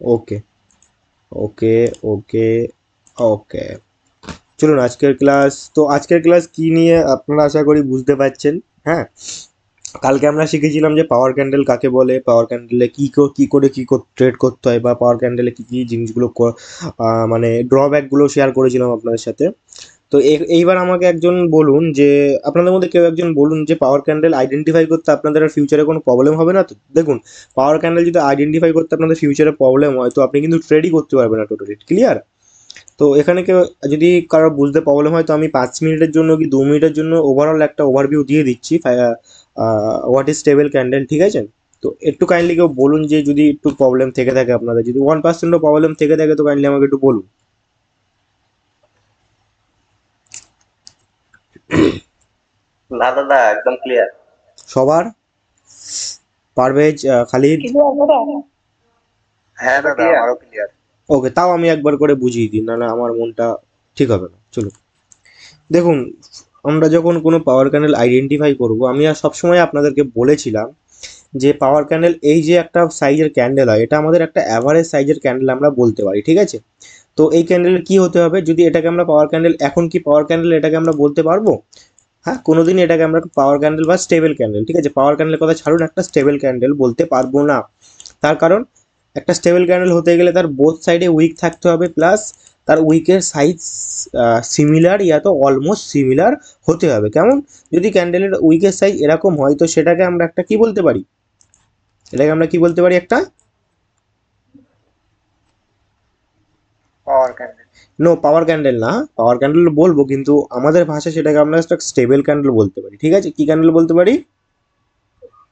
ওকে, ওকে, ওকে, ওকে। চলুন আজকের ক্লাস, তো আজকের ক্লাস কি নিয়ে আপনারা আশা করি বুঝতে পারছেন। হ্যাঁ, কালকে আমরা শিখেছিলাম যে পাওয়ার ক্যান্ডেল কাকে বলে, পাওয়ার ক্যান্ডেলে কি করে ট্রেড করতে হয়, বা পাওয়ার ক্যান্ডেলে কি কি জিনিসগুলো মানে ড্রব্যাকগুলো শেয়ার করেছিলাম আপনাদের সাথে। তো এইবার আমাকে একজন বলুন যে, আপনাদের মধ্যে কেউ একজন বলুন যে পাওয়ার ক্যান্ডেল আইডেন্টিফাই করতে আপনাদের ফিউচারে কোনো প্রবলেম হবে না তো? দেখুন, পাওয়ার ক্যান্ডেল যদি আইডেন্টিফাই করতে আপনাদের ফিউচারে প্রবলেম হয় তো আপনি কিন্তু ট্রেডই করতে পারবেন না টোটালি, ক্লিয়ার? তো এখানে কেউ যদি কারো বুঝতে প্রবলেম হয় তো আমি 5 মিনিটের জন্য কি 2 মিনিটের জন্য ওভারঅল একটা ওভারভিউ দিয়ে দিচ্ছি হোয়াট ইজ স্টেবল ক্যান্ডেল, ঠিক আছে? তো একটু কাইন্ডলি কেউ বলুন যে যদি একটু প্রবলেম থেকে থাকে আপনাদের, যদি 1%ও প্রবলেম থেকে থাকে তো কাইন্ডলি আমাকে একটু বলুন। না দাদা, একদম ক্লিয়ার। সবার? পারভেজ, খালিদ? ক্লিয়ার দাদা। হ্যাঁ দাদা, আমারও ক্লিয়ার। ওকে, তাও আমি একবার করে বুঝিয়ে দিই, নাহলে আমার মনটা ঠিক হবে না। চলুন দেখুন, আমরা যখন কোনো পাওয়ার ক্যানেল আইডেন্টিফাই করব, আমি আর সবসময় আপনাদেরকে বলেছিলাম যে পাওয়ার ক্যান্ডেল এই যে একটা সাইজের ক্যান্ডেল হয়, এটা আমাদের একটা অ্যাভারেজ সাইজের ক্যান্ডেল আমরা বলতে পারি, ঠিক আছে? তো এই ক্যান্ডেলের কি হতে হবে, যদি এটাকে আমরা পাওয়ার ক্যান্ডেল, এখন কি পাওয়ার ক্যান্ডেল এটাকে আমরা বলতে পারবো? হ্যাঁ, কোনোদিন এটাকে আমরা পাওয়ার ক্যান্ডেল বা স্টেবল ক্যান্ডেল, ঠিক আছে, পাওয়ার ক্যান্ডেলের কথা ছাড়ুন, একটা স্টেবল ক্যান্ডেল বলতে পারবো না। তার কারণ একটা স্টেবল ক্যান্ডেল হতে গেলে তার বোথ সাইডে উইক থাকতে হবে, প্লাস তার উইকের সাইজ সিমিলার ইয়া তো অলমোস্ট সিমিলার হতে হবে। কেমন? যদি ক্যান্ডেলের উইকের সাইজ এরকম হয় তো সেটাকে আমরা একটা কি বলতে পারি, এটাকে আমরা কি বলতে পারি, একটা পাওয়ার ক্যান্ডেল। নো, পাওয়ার ক্যান্ডেল না, পাওয়ার ক্যান্ডেল বলবো কিন্তু আমাদের ভাষায় সেটাকে আমরা একটা স্টেবল ক্যান্ডেল বলতে পারি, ঠিক আছে? কি ক্যান্ডেল বলতে পারি?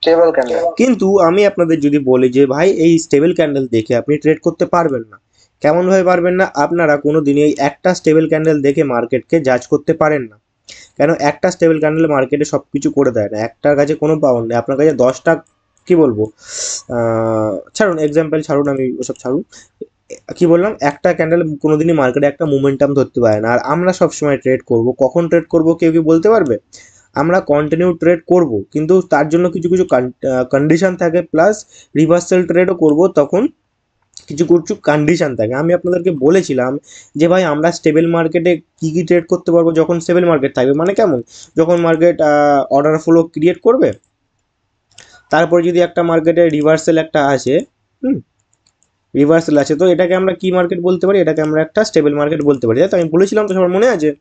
Stable candle. কিন্তু আমি আপনাদের যদি বলি যে ভাই এই স্টেবল ক্যান্ডেল দেখে আপনি ট্রেড করতে পারবেন না, কেমন ভাবে পারবেন না? আপনারা কোনো দিনই এই একটা স্টেবল ক্যান্ডেল দেখে মার্কেটকে জাজ করতে পারেন না। কেন? একটা স্টেবল ক্যান্ডেল মার্কেটে সব কিছু করে দেয় না, একটার কাছে কোনো পাওয়ার নেই, আপনার কাছে 10টা, কি বলবো, ছাড়ুন এক্সাম্পল, ছাড়ুন আমি ওসব ছাড়ুন। কি বললাম, একটা ক্যান্ডেল কোনোদিনই মার্কেটে একটা মোমেন্টাম ধরতে পারে না। আর আমরা সবসময় ট্রেড করব, কখন ট্রেড করব কেউ কি বলতে পারবে? আমরা কন্টিনিউ ট্রেড করব, কিন্তু তার জন্য কিছু কিছু কন্ডিশন থাকে, প্লাস রিভার্সাল ট্রেডও করব, তখন কিছু কিছু কন্ডিশন থাকে। আমি আপনাদেরকে বলেছিলাম যে ভাই আমরা স্টেবল মার্কেটে কী কী ট্রেড করতে পারবো যখন স্টেবল মার্কেট থাকবে, মানে কেমন, যখন মার্কেট অর্ডার ফ্লো ক্রিয়েট করবে, তারপরে যদি একটা মার্কেটে রিভার্সাল একটা আসে, হুম, রিভার্সাল আছে, তো এটাকে আমরা কি মার্কেট বলতে পারি, এটাকে আমরা একটা স্টেবল মার্কেট বলতে পারি, তাই তো? আমি বলেছিলাম তো, সবার মনে আছে?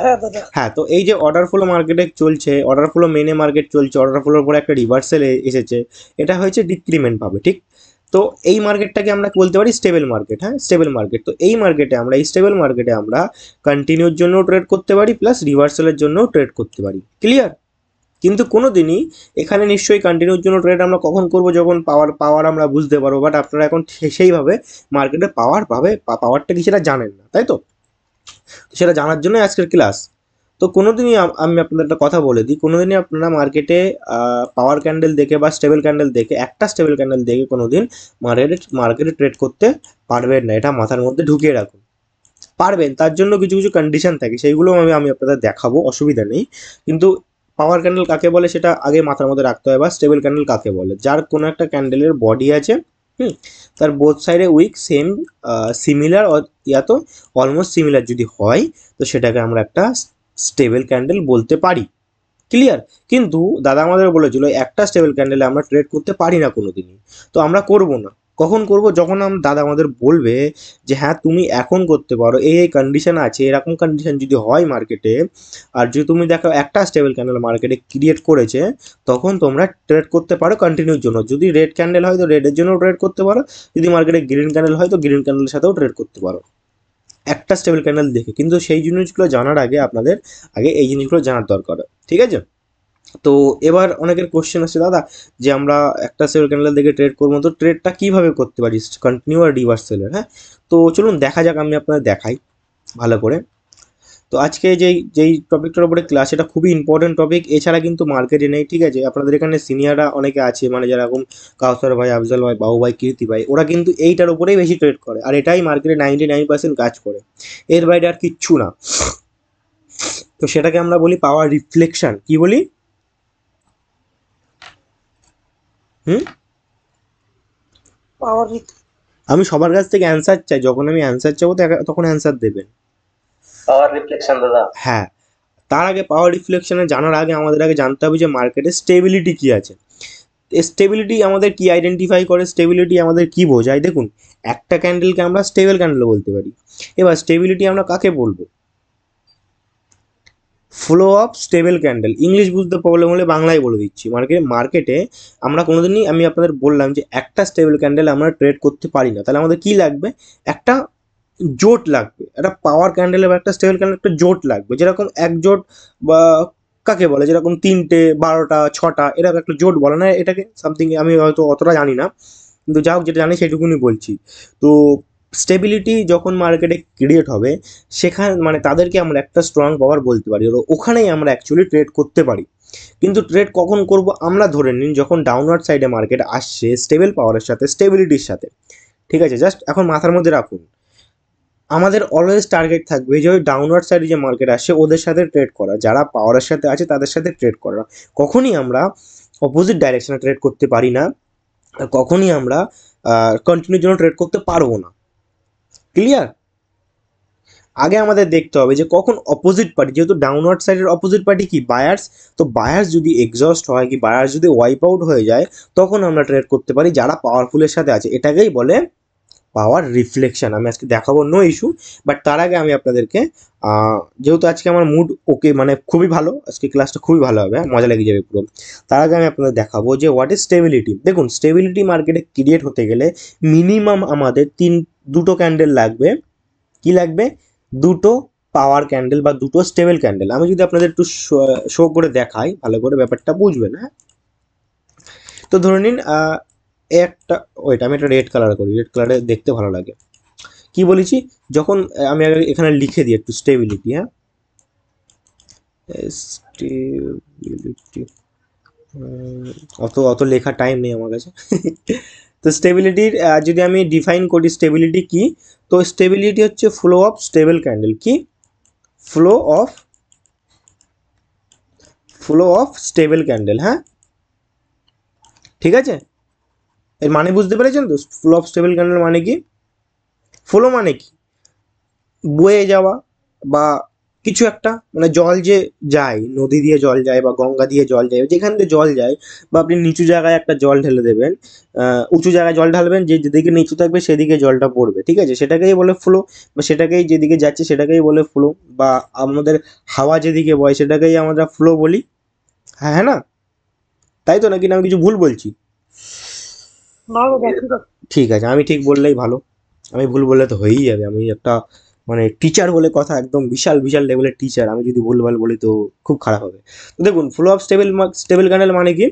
হ্যাঁ দাদা। হ্যাঁ, তো এই যে অর্ডার ফ্লো মার্কেটে চলছে, অর্ডার ফ্লো মেনে মার্কেট চলছে, অর্ডার ফ্লোর পরে একটা রিভার্সাল এসেছে, এটা হয়েছে ডিক্রিমেন্ট পাবে, ঠিক? তো এই মার্কেটটাকে আমরা বলতে পারি স্টেবল মার্কেট। হ্যাঁ, স্টেবল মার্কেট, তো এই মার্কেটে আমরা, এই স্টেবল মার্কেটে আমরা কন্টিনিউর জন্য ট্রেড করতে পারি, প্লাস রিভার্সালের জন্য ট্রেড করতে পারি, ক্লিয়ার? কিন্তু কোনো দিনই এখানে নিশ্চয়ই কন্টিনিউর জন্য ট্রেড আমরা কখন করব, যখন পাওয়ার পাওয়ার আমরা বুঝতে পারবো, বাট আপনারা এখন সেইভাবে মার্কেটে পাওয়ারটা কি সেটা জানেন না, তাই তো? তো সেটা জানার জন্যই আজকের ক্লাস। তো কোনোদিনই আমি আপনাদের একটা কথা বলে দিই, কোনোদিনই আপনারা মার্কেটে পাওয়ার ক্যান্ডেল দেখে বা স্টেবল ক্যান্ডেল দেখে, একটা স্টেবল ক্যান্ডেল দেখে কোনোদিন মার্কেটে ট্রেড করতে পারবেন না, এটা মাথার মধ্যে ঢুকিয়ে রাখুন। পারবেন, তার জন্য কিছু কিছু কন্ডিশন থাকে, সেইগুলো আমি আপনাদের দেখাবো, অসুবিধা নেই। কিন্তু পাওয়ার ক্যান্ডেল কাকে বলে সেটা আগে মাথার মধ্যে রাখতে হবে, বা স্টেবল ক্যান্ডেল কাকে বলে, যার কোনো একটা ক্যান্ডেলের বডি আছে, হুম, তার বোথ সাইডে উইক সেম সিমিলার, ইয়া তো অলমোস্ট সিমিলার যদি হয়, তো সেটাকে আমরা একটা স্টেবল ক্যান্ডেল বলতে পারি, ক্লিয়ার? কিন্তু দাদা আমাদের বলেছিল একটা স্টেবল ক্যান্ডেলে আমরা ট্রেড করতে পারি না কোনোদিনই, তো আমরা করব না। কখন করব? যখন দাদা আমাদের বলবে যে হ্যাঁ তুমি এখন করতে পারো, এই কন্ডিশন আছে, এরকম কন্ডিশন যদি হয় মার্কেটে, আর যদি তুমি দেখো একটা স্টেবল ক্যান্ডেল মার্কেটে ক্রিয়েট করেছে, তখন তোমরা ট্রেড করতে পারো কন্টিনিউর জন্য। যদি রেড ক্যান্ডেল হয় তো রেডের জন্য ট্রেড করতে পারো, যদি মার্কেটে গ্রিন ক্যান্ডেল হয় তো গ্রিন ক্যান্ডেলের সাথেও ট্রেড করতে পারো, একটা স্টেবল ক্যান্ডেল দেখে। কিন্তু সেই জিনিসগুলো জানার আগে আপনাদের আগে এই জিনিসগুলো জানার দরকার, ঠিক আছে? তো এবার অনেকের কোশ্চেন আছে, দাদা যে আমরা একটা সেল ক্যান্ডেল দেখে ট্রেড করবো, তো ট্রেডটা কিভাবে করতে পারি, কন্টিনিউ আর রিভার্সালের? হ্যাঁ, তো চলুন দেখা যাক, আমি আপনাদের দেখাই ভালো করে। তো আজকে যেই টপিকটার উপরে ক্লাস, এটা খুবই ইম্পর্টেন্ট টপিক, এছাড়া কিন্তু মার্কেটে নেই, ঠিক আছে? আপনাদের এখানে সিনিয়ররা অনেকে আছে, মানে যেরকম কাউসার ভাই, আফজল ভাই, বাবু ভাই, কীর্তি ভাই, ওরা কিন্তু এইটার উপরেই বেশি ট্রেড করে, আর এটাই মার্কেটে 99% কাজ করে, এর বাইরে আর কিচ্ছু না। তো সেটাকে আমরা বলি পাওয়ার রিফ্লেকশন, কি বলি? হুম, পাওয়ার আমি সবার কাছ থেকে অ্যান্সার চাই, যখন আমি অ্যান্সার চাইবো তখন অ্যান্সার দেবেন। পাওয়ার রিফ্লেকশন দাদা। হ্যাঁ, তার আগে পাওয়ার রিফ্লেকশনে জানার আগে আমাদের আগে জানতে হবে যে মার্কেটে স্টেবিলিটি কি আছে। স্টেবিলিটি আমাদের কি আইডেন্টিফাই করে, স্টেবিলিটি আমাদের কি বোঝায়? দেখুন, একটা ক্যান্ডেলকে আমরা স্টেবল ক্যান্ডেল বলতে পারি। এবার স্টেবিলিটি আমরা কাকে বলবো? Flow of stable candle. English বুঝতে প্রবলেম হলে বাংলায় বলে দিচ্ছি। মার্কেটে আমরা কোনোদিনই, আমি আপনাদের বললাম যে একটা স্টেবল ক্যান্ডেল আমরা ট্রেড করতে পারি না, তাহলে আমাদের কি লাগবে? একটা জোট লাগবে, একটা পাওয়ার ক্যান্ডেল বা একটা স্টেবল ক্যান্ডেল, একটা জোট লাগবে। যেরকম এক জোট বা কাকে বলে, যেরকম 3টে 12টা 6টা, এরকম একটা জোট বলে না এটাকে? সামথিং, আমি হয়তো অতটা জানি না, কিন্তু যা হোক যেটা জানি সেটুকুনি বলছি। তো স্টেবিলিটি যখন মার্কেটে ক্রিয়েট হবে, সেখানে মানে তাদেরকে আমরা একটা স্ট্রং পাওয়ার বলতে পারি, আর ওখানেই আমরা অ্যাকচুয়ালি ট্রেড করতে পারি। কিন্তু ট্রেড কখন করব? আমরা ধরে নিন যখন ডাউনওয়ার্ড সাইডে মার্কেট আসছে স্টেবল পাওয়ারের সাথে, স্টেবিলিটির সাথে, ঠিক আছে? জাস্ট এখন মাথার মধ্যে রাখুন, আমাদের অলওয়েজ টার্গেট থাকবে যে ওই ডাউনওয়ার্ড সাইডে যে মার্কেট আসছে ওদের সাথে ট্রেড করা, যারা পাওয়ারের সাথে আছে তাদের সাথে ট্রেড করা। কখনই আমরা অপোজিট ডাইরেকশনে ট্রেড করতে পারি না, আর কখনই আমরা কন্টিনিউর জন্য ট্রেড করতে পারবো না। ক্লিয়ার? আগে আমাদের দেখতে হবে যে কখন অপোজিট পার্টি, যেহেতু ডাউনওয়ার্ড সাইডের অপোজিট পার্টি কি? বায়ার্স। তো বায়ার্স যদি এক্সস্ট হয়, কি বায়ার্স যদি ওয়াইপ আউট হয়ে যায়, তখন আমরা ট্রেড করতে পারি যারা পাওয়ারফুলের সাথে আছে। এটাকেই বলে পাওয়ার রিফ্লেকশন। আমি আজকে দেখাবো, নো ইস্যু। বাট তার আগে আমি আপনাদেরকে যেহেতু আজকে আমার মুড ওকে, মানে খুবই ভালো, আজকে ক্লাসটা খুবই ভালো হবে, মজা লেগে যাবে পুরো। তার আগে আমি আপনাদের দেখাবো যে হোয়াট ইজ স্টেবিলিটি। দেখুন, স্টেবিলিটি মার্কেটে ক্রিয়েট হতে গেলে মিনিমাম আমাদের দুটো ক্যান্ডেল লাগবে। কি লাগবে? দুটো পাওয়ার ক্যান্ডেল বা দুটো স্টেবল ক্যান্ডেল। আমি যদি আপনাদের একটু শো করে দেখাই, ভালো করে ব্যাপারটা বুঝবেন। হ্যাঁ, তো ধরে নিন একটা, ওইটা আমি একটা রেড কালার করি, রেড কালারে দেখতে ভালো লাগে। কি বলেছি? যখন আমি আগে এখানে লিখে দিই একটু স্টেবিলিটি। হ্যাঁ, স্টেবিলিটি, অত অত লেখার টাইম নেই আমার কাছে। তো স্টেবিলিটির যদি আমি ডিফাইন করি, স্টেবিলিটি কি? তো স্টেবিলিটি হচ্ছে ফ্লো অফ স্টেবল ক্যান্ডেল। কি? Flow of stable candle. হ্যাঁ, ঠিক আছে? এর মানে বুঝতে পেরেছেন তো? ফ্লো অফ স্টেবল ক্যান্ডেল মানে কি? ফ্লো মানে কি? বয়ে যাওয়া বা কিছু একটা, মানে জল যে যায়, নদী দিয়ে জল যায় বা গঙ্গা দিয়ে জল যায়, যেখান দিয়ে জল যায়, বা আপনি নিচু জায়গায় একটা জল ঢেলে দেবেন, উঁচু জায়গায় জল ঢালবেন, যে যেদিকে নিচু থাকবে সেদিকে জলটা পড়বে, ঠিক আছে? সেটাকেই বলে ফ্লো, বা সেটাকেই যেদিকে যাচ্ছে সেটাকেই বলে ফ্লো, বা আমাদের হাওয়া যেদিকে বয় সেটাকেই আমরা ফ্লো বলি। হ্যাঁ, হ্যাঁ না? তাই তো? নাকি না আমি কিছু ভুল বলছি? ঠিক আছে, আমি ঠিক বললেই ভালো, আমি ভুল বললে তো হয়েই যাবে। আমি একটা মানে টিচার বলে কথা, একদম বিশাল বিশাল লেভেলের টিচার। আমি যদি ভুলভাল বলি তো খুব খারাপ হবে। তো দেখুন, ফ্লো অফ স্টেবল ক্যান্ডেল মানে কি?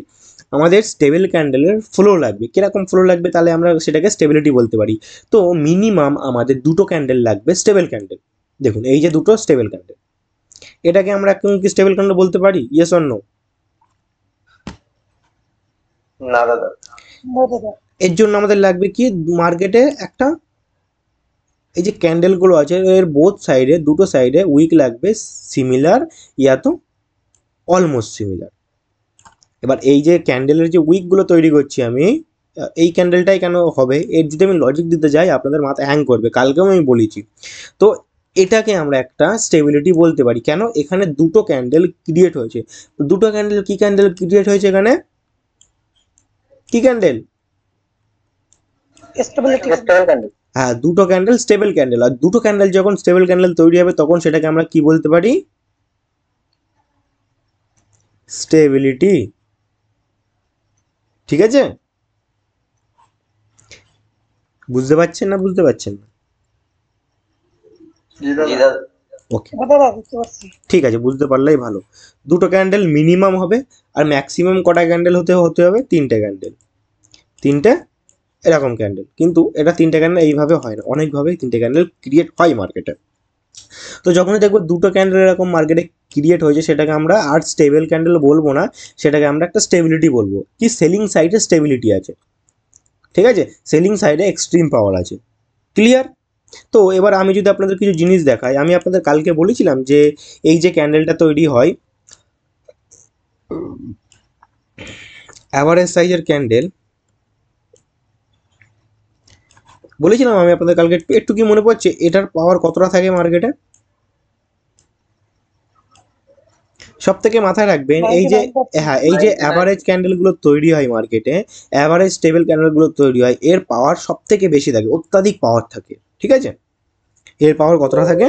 আমাদের স্টেবল ক্যান্ডেলের ফ্লো লাগবে। কিরকম ফ্লো লাগবে? তাহলে আমরা সেটাকে স্টেবিলিটি বলতে পারি। তো মিনিমাম আমাদের দুটো ক্যান্ডেল লাগবে, স্টেবল ক্যান্ডেল। দেখুন, এই যে দুটো স্টেবল ক্যান্ডেল, এটাকে আমরা একদম কি স্টেবল ক্যান্ডেল বলতে পারি? Yes or no? না দাদা। এর জন্য আমাদের লাগবে কি? মার্কেটে একটা, এই যে ক্যান্ডেলগুলো আছে এর বোথ সাইডে, দুটো সাইডে উইক লাগবে সিমিলার, ইয়া তো অলমোস্ট সিমিলার। এবার এই যে ক্যান্ডেলের যে উইকগুলো তৈরি করছি আমি, এই ক্যান্ডেলটাই কেন হবে, এর যদি আমি লজিক দিতে যাই আপনাদের মাথা হ্যাং করবে, কালকেও আমি বলেছি। তো এটাকে আমরা একটা স্টেবিলিটি বলতে পারি। কেন? এখানে দুটো ক্যান্ডেল ক্রিয়েট হয়েছে। দুটো ক্যান্ডেল, কি ক্যান্ডেল ক্রিয়েট হয়েছে এখানে? কি ক্যান্ডেল? হ্যাঁ, দুটো ক্যান্ডেল স্টেবল ক্যান্ডেল। আর দুটো ক্যান্ডেল যখন স্টেবল ক্যান্ডেল তৈরি হবে তখন সেটাকে আমরা কি বলতে পারি? স্টেবিলিটি। ঠিক আছে? বুঝতে পারছেন না বুঝতে পারছেন না? ওকে, ঠিক আছে, বুঝতে পারলেই ভালো। দুটো ক্যান্ডেল মিনিমাম হবে, আর ম্যাক্সিমাম কটা ক্যান্ডেল হতে হবে? তিনটে ক্যান্ডেল, তিনটে এরকম ক্যান্ডেল। কিন্তু এটা তিনটে ক্যান্ডেল এইভাবে হয় না, অনেকভাবেই তিনটে ক্যান্ডেল ক্রিয়েট হয় মার্কেটে। তো যখনই দেখবো দুটো ক্যান্ডেল এরকম মার্কেটে ক্রিয়েট হয়েছে, সেটাকে আমরা আর স্টেবল ক্যান্ডেল বলবো না, সেটাকে আমরা একটা স্টেবিলিটি বলবো। কি? সেলিং সাইডে স্টেবিলিটি আছে, ঠিক আছে? সেলিং সাইডে এক্সট্রিম পাওয়ার আছে। ক্লিয়ার? তো এবার আমি যদি আপনাদের কিছু জিনিস দেখাই, আমি আপনাদের কালকে বলেছিলাম যে এই যে ক্যান্ডেলটা তৈরি হয়, অ্যাভারেজ সাইজের ক্যান্ডেল, বলেছিলাম আমি আপনাদের কালকে, একটু একটু কি মনে পড়ছে এটার পাওয়ার কতটা থাকে মার্কেটে? সব থেকে মাথায় রাখবেন এই যে, 99%। হ্যাঁ এই যে অ্যাভারেজ ক্যান্ডেলগুলো তৈরি হয় মার্কেটে, অ্যাভারেজ স্টেবল ক্যান্ডেলগুলো তৈরি হয়, এর পাওয়ার সব থেকে বেশি থাকে, অত্যাধিক পাওয়ার থাকে, ঠিক আছে? এর পাওয়ার কতটা থাকে?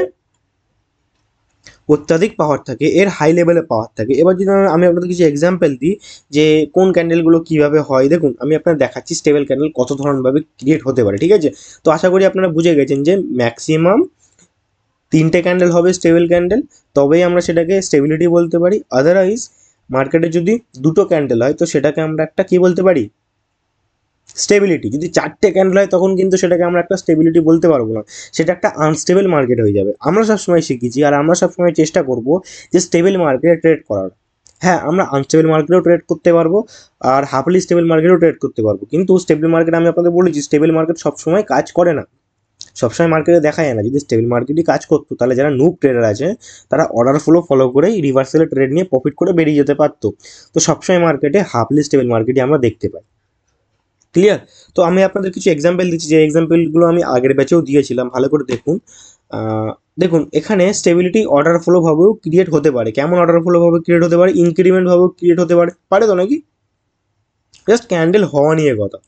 অত্যাধিক পাওয়ার থাকে, এর হাই লেভেলে পাওয়ার থাকে। এবার যদি আমি আপনাদের কিছু এক্সাম্পল দিই যে কোন ক্যান্ডেলগুলো কীভাবে হয়, দেখুন আমি আপনাদের দেখাচ্ছি স্টেবল ক্যান্ডেল কত ধরনভাবে ক্রিয়েট হতে পারে, ঠিক আছে? তো আশা করি আপনারা বুঝে গেছেন যে ম্যাক্সিমাম 3টে ক্যান্ডেল হবে স্টেবল ক্যান্ডেল, তবেই আমরা সেটাকে স্টেবিলিটি বলতে পারি। আদারওয়াইজ মার্কেটে যদি 2টো ক্যান্ডেল হয় তো সেটাকে আমরা একটা কী বলতে পারি? স্টেবিলিটি। যদি 4টে ক্যান্ডেল হয় তখন কিন্তু সেটাকে আমরা একটা স্টেবিলিটি বলতে পারবো না, সেটা একটা আনস্টেবল মার্কেট হয়ে যাবে। আমরা সবসময় শিখেছি আর আমরা সবসময় চেষ্টা করব যে স্টেবল মার্কেটে ট্রেড করার। হ্যাঁ, আমরা আনস্টেবল মার্কেটেও ট্রেড করতে পারবো আর হাফলি স্টেবল মার্কেটেও ট্রেড করতে পারবো, কিন্তু স্টেবল মার্কেট আমি আপনাদের বলেছি স্টেবল মার্কেট সবসময় কাজ করে না, সবসময় মার্কেটে দেখা যায় না। যদি স্টেবল মার্কেটই কাজ করতো তাহলে যারা নুব ট্রেডার আছে তারা অর্ডার ফ্লো ফলো করেই রিভার্সালে ট্রেড নিয়ে প্রফিট করে বেরিয়ে যেতে পারতো। তো সবসময় মার্কেটে হাফলি স্টেবল মার্কেটই আমরা দেখতে পাই। ক্লিয়ার? তো আমি আপনাদের কিছু এক্সাম্পল দিচ্ছি, যে এক্সাম্পলগুলো আমি আগের ব্যাচেও দিয়েছিলাম, ভালো করে দেখুন। দেখুন এখানে স্টেবিলিটি অর্ডার ফ্লো ভাবেও ক্রিয়েট হতে পারে। কেমন অর্ডার ফ্লো ভাবে ক্রিয়েট হতে পারে? ইনক্রিমেন্ট ভাবেও ক্রিয়েট হতে পারে, পারে তো নাকি? জাস্ট ক্যান্ডেল হওয়া নিয়ে কথা।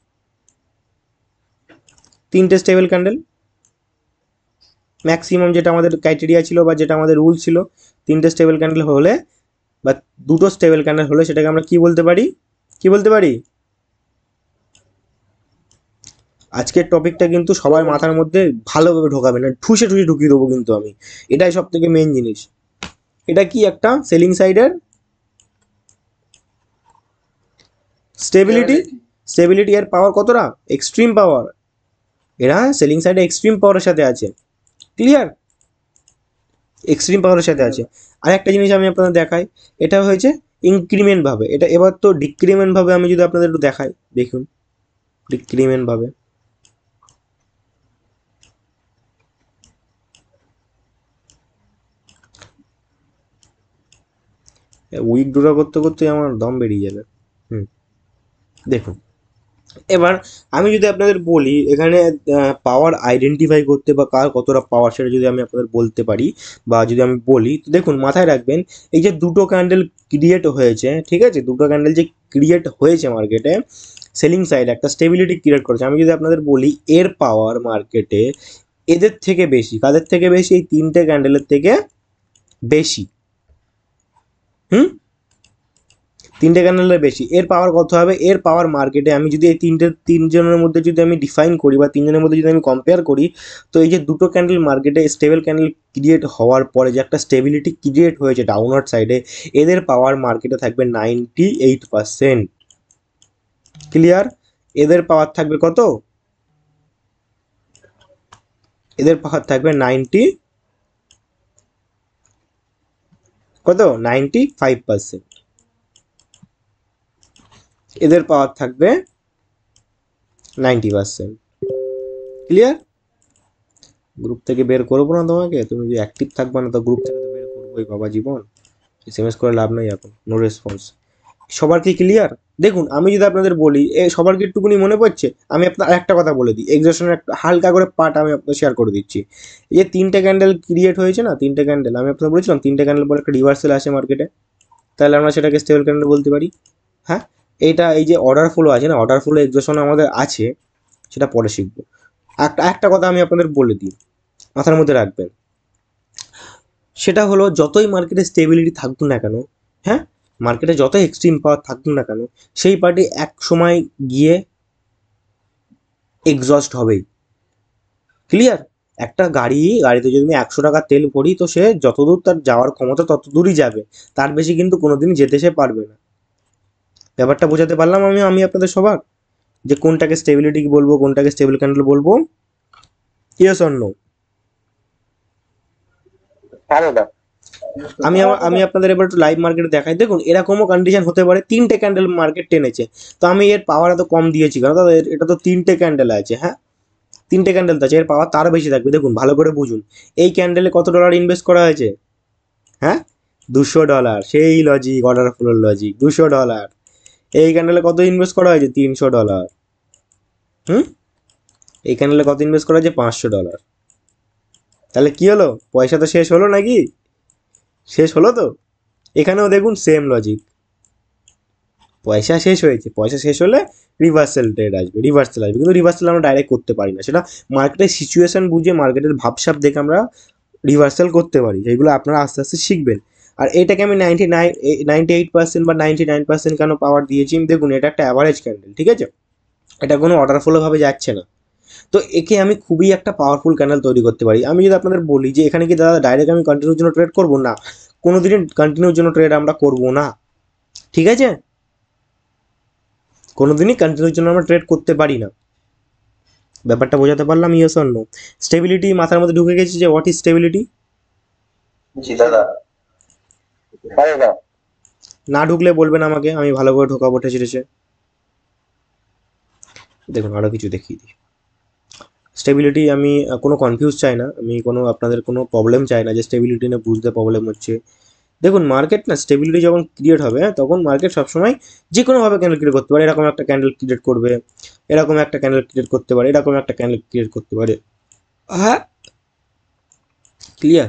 3টে স্টেবল ক্যান্ডেল ম্যাক্সিমাম, যেটা আমাদের ক্রাইটেরিয়া ছিল বা যেটা আমাদের রুল ছিল, 3টে স্টেবল ক্যান্ডেল হলে বা 2টো স্টেবল ক্যান্ডেল হলে সেটাকে আমরা কি বলতে পারি? কি বলতে পারি? আজকের টপিকটা কিন্তু সবার মাথার মধ্যে ভালোভাবে ঢোকাবে না, ঠুসে ঠুসে ঢুকিয়ে দেবো কিন্তু আমি। এটাই সব থেকে মেন জিনিস। এটা কি একটা সেলিং সাইডের স্টেবিলিটি। স্টেবিলিটি এর পাওয়ার কতটা? এক্সট্রিম পাওয়ার। এরা সেলিং সাইডে এক্সট্রিম পাওয়ারের সাথে আছে। ক্লিয়ার? এক্সট্রিম পাওয়ারের সাথে আছে। আর একটা জিনিস আমি আপনাদের দেখাই, এটা হয়েছে ইনক্রিমেন্ট ভাবে। এটা এবার তো ডিক্রিমেন্ট ভাবে আমি যদি আপনাদের একটু দেখাই, দেখুন ডিক্রিমেন্ট ভাবে। উইথড্র করতে করতে আমার দম বেরিয়ে যাবে। দেখুন এবার আমি যদি আপনাদের বলি এখানে পাওয়ার আইডেন্টিফাই করতে বা কার কতটা পাওয়ার সেটা যদি আমি আপনাদের বলতে পারি বা যদি আমি বলি, তো দেখুন মাথায় রাখবেন এই যে 2টো ক্যান্ডেল ক্রিয়েট হয়েছে, ঠিক আছে? 2টো ক্যান্ডেল যে ক্রিয়েট হয়েছে মার্কেটে সেলিং সাইড একটা স্টেবিলিটি ক্রিয়েট করেছে, আমি যদি আপনাদের বলি এর পাওয়ার মার্কেটে এদের থেকে বেশি। কাদের থেকে বেশি? এই 3টে ক্যান্ডেলের থেকে বেশি। 3টে ক্যান্ডেলের বেশি। এর পাওয়ার কত হবে? এর পাওয়ার মার্কেটে আমি যদি এই তিনজনের মধ্যে যদি আমি ডিফাইন করি বা তিনজনের মধ্যে যদি আমি কম্পেয়ার করি, তো এই যে 2টো ক্যান্ডেল মার্কেটে স্টেবল ক্যান্ডেল ক্রিয়েট হওয়ার পরে যে একটা স্টেবিলিটি ক্রিয়েট হয়েছে ডাউনওয়ার্ড সাইডে, এদের পাওয়ার মার্কেটে থাকবে 98%। ক্লিয়ার? এদের পাওয়ার থাকবে কত? এদের পাওয়ার থাকবে কত? 95%। এদের পাওয়ার থাকবে 90%। ক্লিয়ার? গ্রুপ থেকে বের করবো না তোমাকে, তুমি যদি অ্যাক্টিভ থাকবে না তো গ্রুপ থেকে তো বের করবোই বাবা জীবন। SMS করে লাভ নেই এখন, নো রেসপন্স। সবার কি ক্লিয়ার? দেখুন আমি যদি আপনাদের বলি সবার কি একটুকুনি মনে পড়ছে? আমি আপনার একটা কথা বলে দিই, এক্সেশনের একটা হালকা করে পার্ট আমি আপনাদের শেয়ার করে দিচ্ছি। এই যে 3টে ক্যান্ডেল ক্রিয়েট হয়েছে না, 3টে ক্যান্ডেল আমি আপনাদের বলেছিলাম 3টে ক্যান্ডেল পরে একটা রিভার্সাল আসে মার্কেটে, তাহলে আমরা সেটাকে স্টেবল ক্যান্ডেল বলতে পারি। হ্যাঁ, এইটা এই যে অর্ডার ফ্লো আছে না, অর্ডার ফ্লো এক্সেশন আমাদের আছে, সেটা পরে শিখবো। একটা কথা আমি আপনাদের বলে দিই, মাথার মধ্যে রাখবেন, সেটা হলো যতই মার্কেটে স্টেবিলিটি থাকুক না কেন, হ্যাঁ মার্কেটে যতই এক্সট্রিম পাওয়ার থাকুক না কেন, সেই পার্টি এক সময় গিয়ে এক্সস্ট হবেই। ক্লিয়ার? একটা গাড়িতে যদি আমি 100 টাকা তেল ভরি তো সে যতদূর তার যাওয়ার ক্ষমতা তত দূরই যাবে, তার বেশি কিন্তু কোনোদিনই যেতে সে পারবে না। ব্যাপারটা বোঝাতে পারলাম আমি আপনাদের সবার, যে কোনটাকে স্টেবিলিটি বলবো, কোনটাকে স্টেবল ক্যান্ডেল বলবো? Yes or no? হ্যাঁ দাদা। আমি আপনাদের এবার একটু লাইভ মার্কেটে দেখাই। দেখুন এরকমও কন্ডিশন হতে পারে 3টে ক্যান্ডেল মার্কেট টেনেছে, তো আমি এর পাওয়ার এত কম দিয়েছি কারণ দাদা এটা তো 3টে ক্যান্ডেল আছে। হ্যাঁ 3টে ক্যান্ডেল আছে, এর পাওয়ার তারও বেশি থাকবে। দেখুন ভালো করে বুঝুন, এই ক্যান্ডেলে কত ডলার ইনভেস্ট করা হয়েছে? হ্যাঁ $200। সেই লজিক, অর্ডার ফ্লোর লজিক, $200। এই ক্যান্ডেলে কত ইনভেস্ট করা হয়েছে? $300। এই ক্যান্ডেলে কত ইনভেস্ট করা হয়েছে? $500। তাহলে কি হলো? পয়সা তো শেষ হলো নাকি? শেষ হলো তো? এখানেও দেখুন সেম লজিক, পয়সা শেষ হয়েছে, পয়সা শেষ হলে রিভার্সাল ট্রেড আসবে, রিভার্সাল আসবে, কিন্তু রিভার্সাল আমরা ডাইরেক্ট করতে পারি না, সেটা মার্কেটের সিচুয়েশন বুঝে, মার্কেটের ভাবসাব দেখে আমরা রিভার্সাল করতে পারি, সেইগুলো আপনারা আস্তে আস্তে শিখবেন। আর এটাকে আমি 98% বা 99% কেন পাওয়ার দিয়েছি, দেখুন এটা একটা অ্যাভারেজ ক্যান্ডেল, ঠিক আছে, এটা কোনো অর্ডার ফ্লোভাবে যাচ্ছে না। তো একে আমি খুবই একটা পাওয়ারফুল ক্যান্ডেল তৈরি করতে পারি। আমি যদি আপনাদের বলি যে এখানে কি দাদা ডাইরেক্ট আমি কন্টিনিউর জন্য ট্রেড করবো, না, কোনো দিনই কন্টিনিউর জন্য ট্রেড আমরা করবো না, ঠিক আছে, কোনো দিনই কন্টিনিউর জন্য আমরা ট্রেড করতে পারি না। ব্যাপারটা বোঝাতে পারলাম? Yes or no? স্টেবিলিটি মাথার মধ্যে ঢুকে গেছে যে হোয়াট ইজ স্টেবিলিটি? জি দাদা। হ্যাঁ দাদা। না ঢুকলে বলবেন আমাকে, আমি ভালো করে ঢোকাবো ঠেসে ঠেসে। দেখুন আরও কিছু দেখিয়ে দিই। স্টেবিলিটি আমি কোনো কনফিউজ চাই না, আমি কোনো আপনাদের কোনো প্রবলেম চাই না যে স্টেবিলিটি নিয়ে বুঝতে প্রবলেম হচ্ছে। দেখুন মার্কেট না স্টেবিলিটি যখন ক্রিয়েট হবে, তখন মার্কেট সবসময় যে কোনোভাবে ক্যান্ডেল ক্রিয়েট করতে পারে, এরকম একটা ক্যান্ডেল ক্রিয়েট করবে, এরকম একটা ক্যান্ডেল ক্রিয়েট করতে পারে, এরকম একটা ক্যান্ডেল ক্রিয়েট করতে পারে। হ্যাঁ, ক্লিয়ার?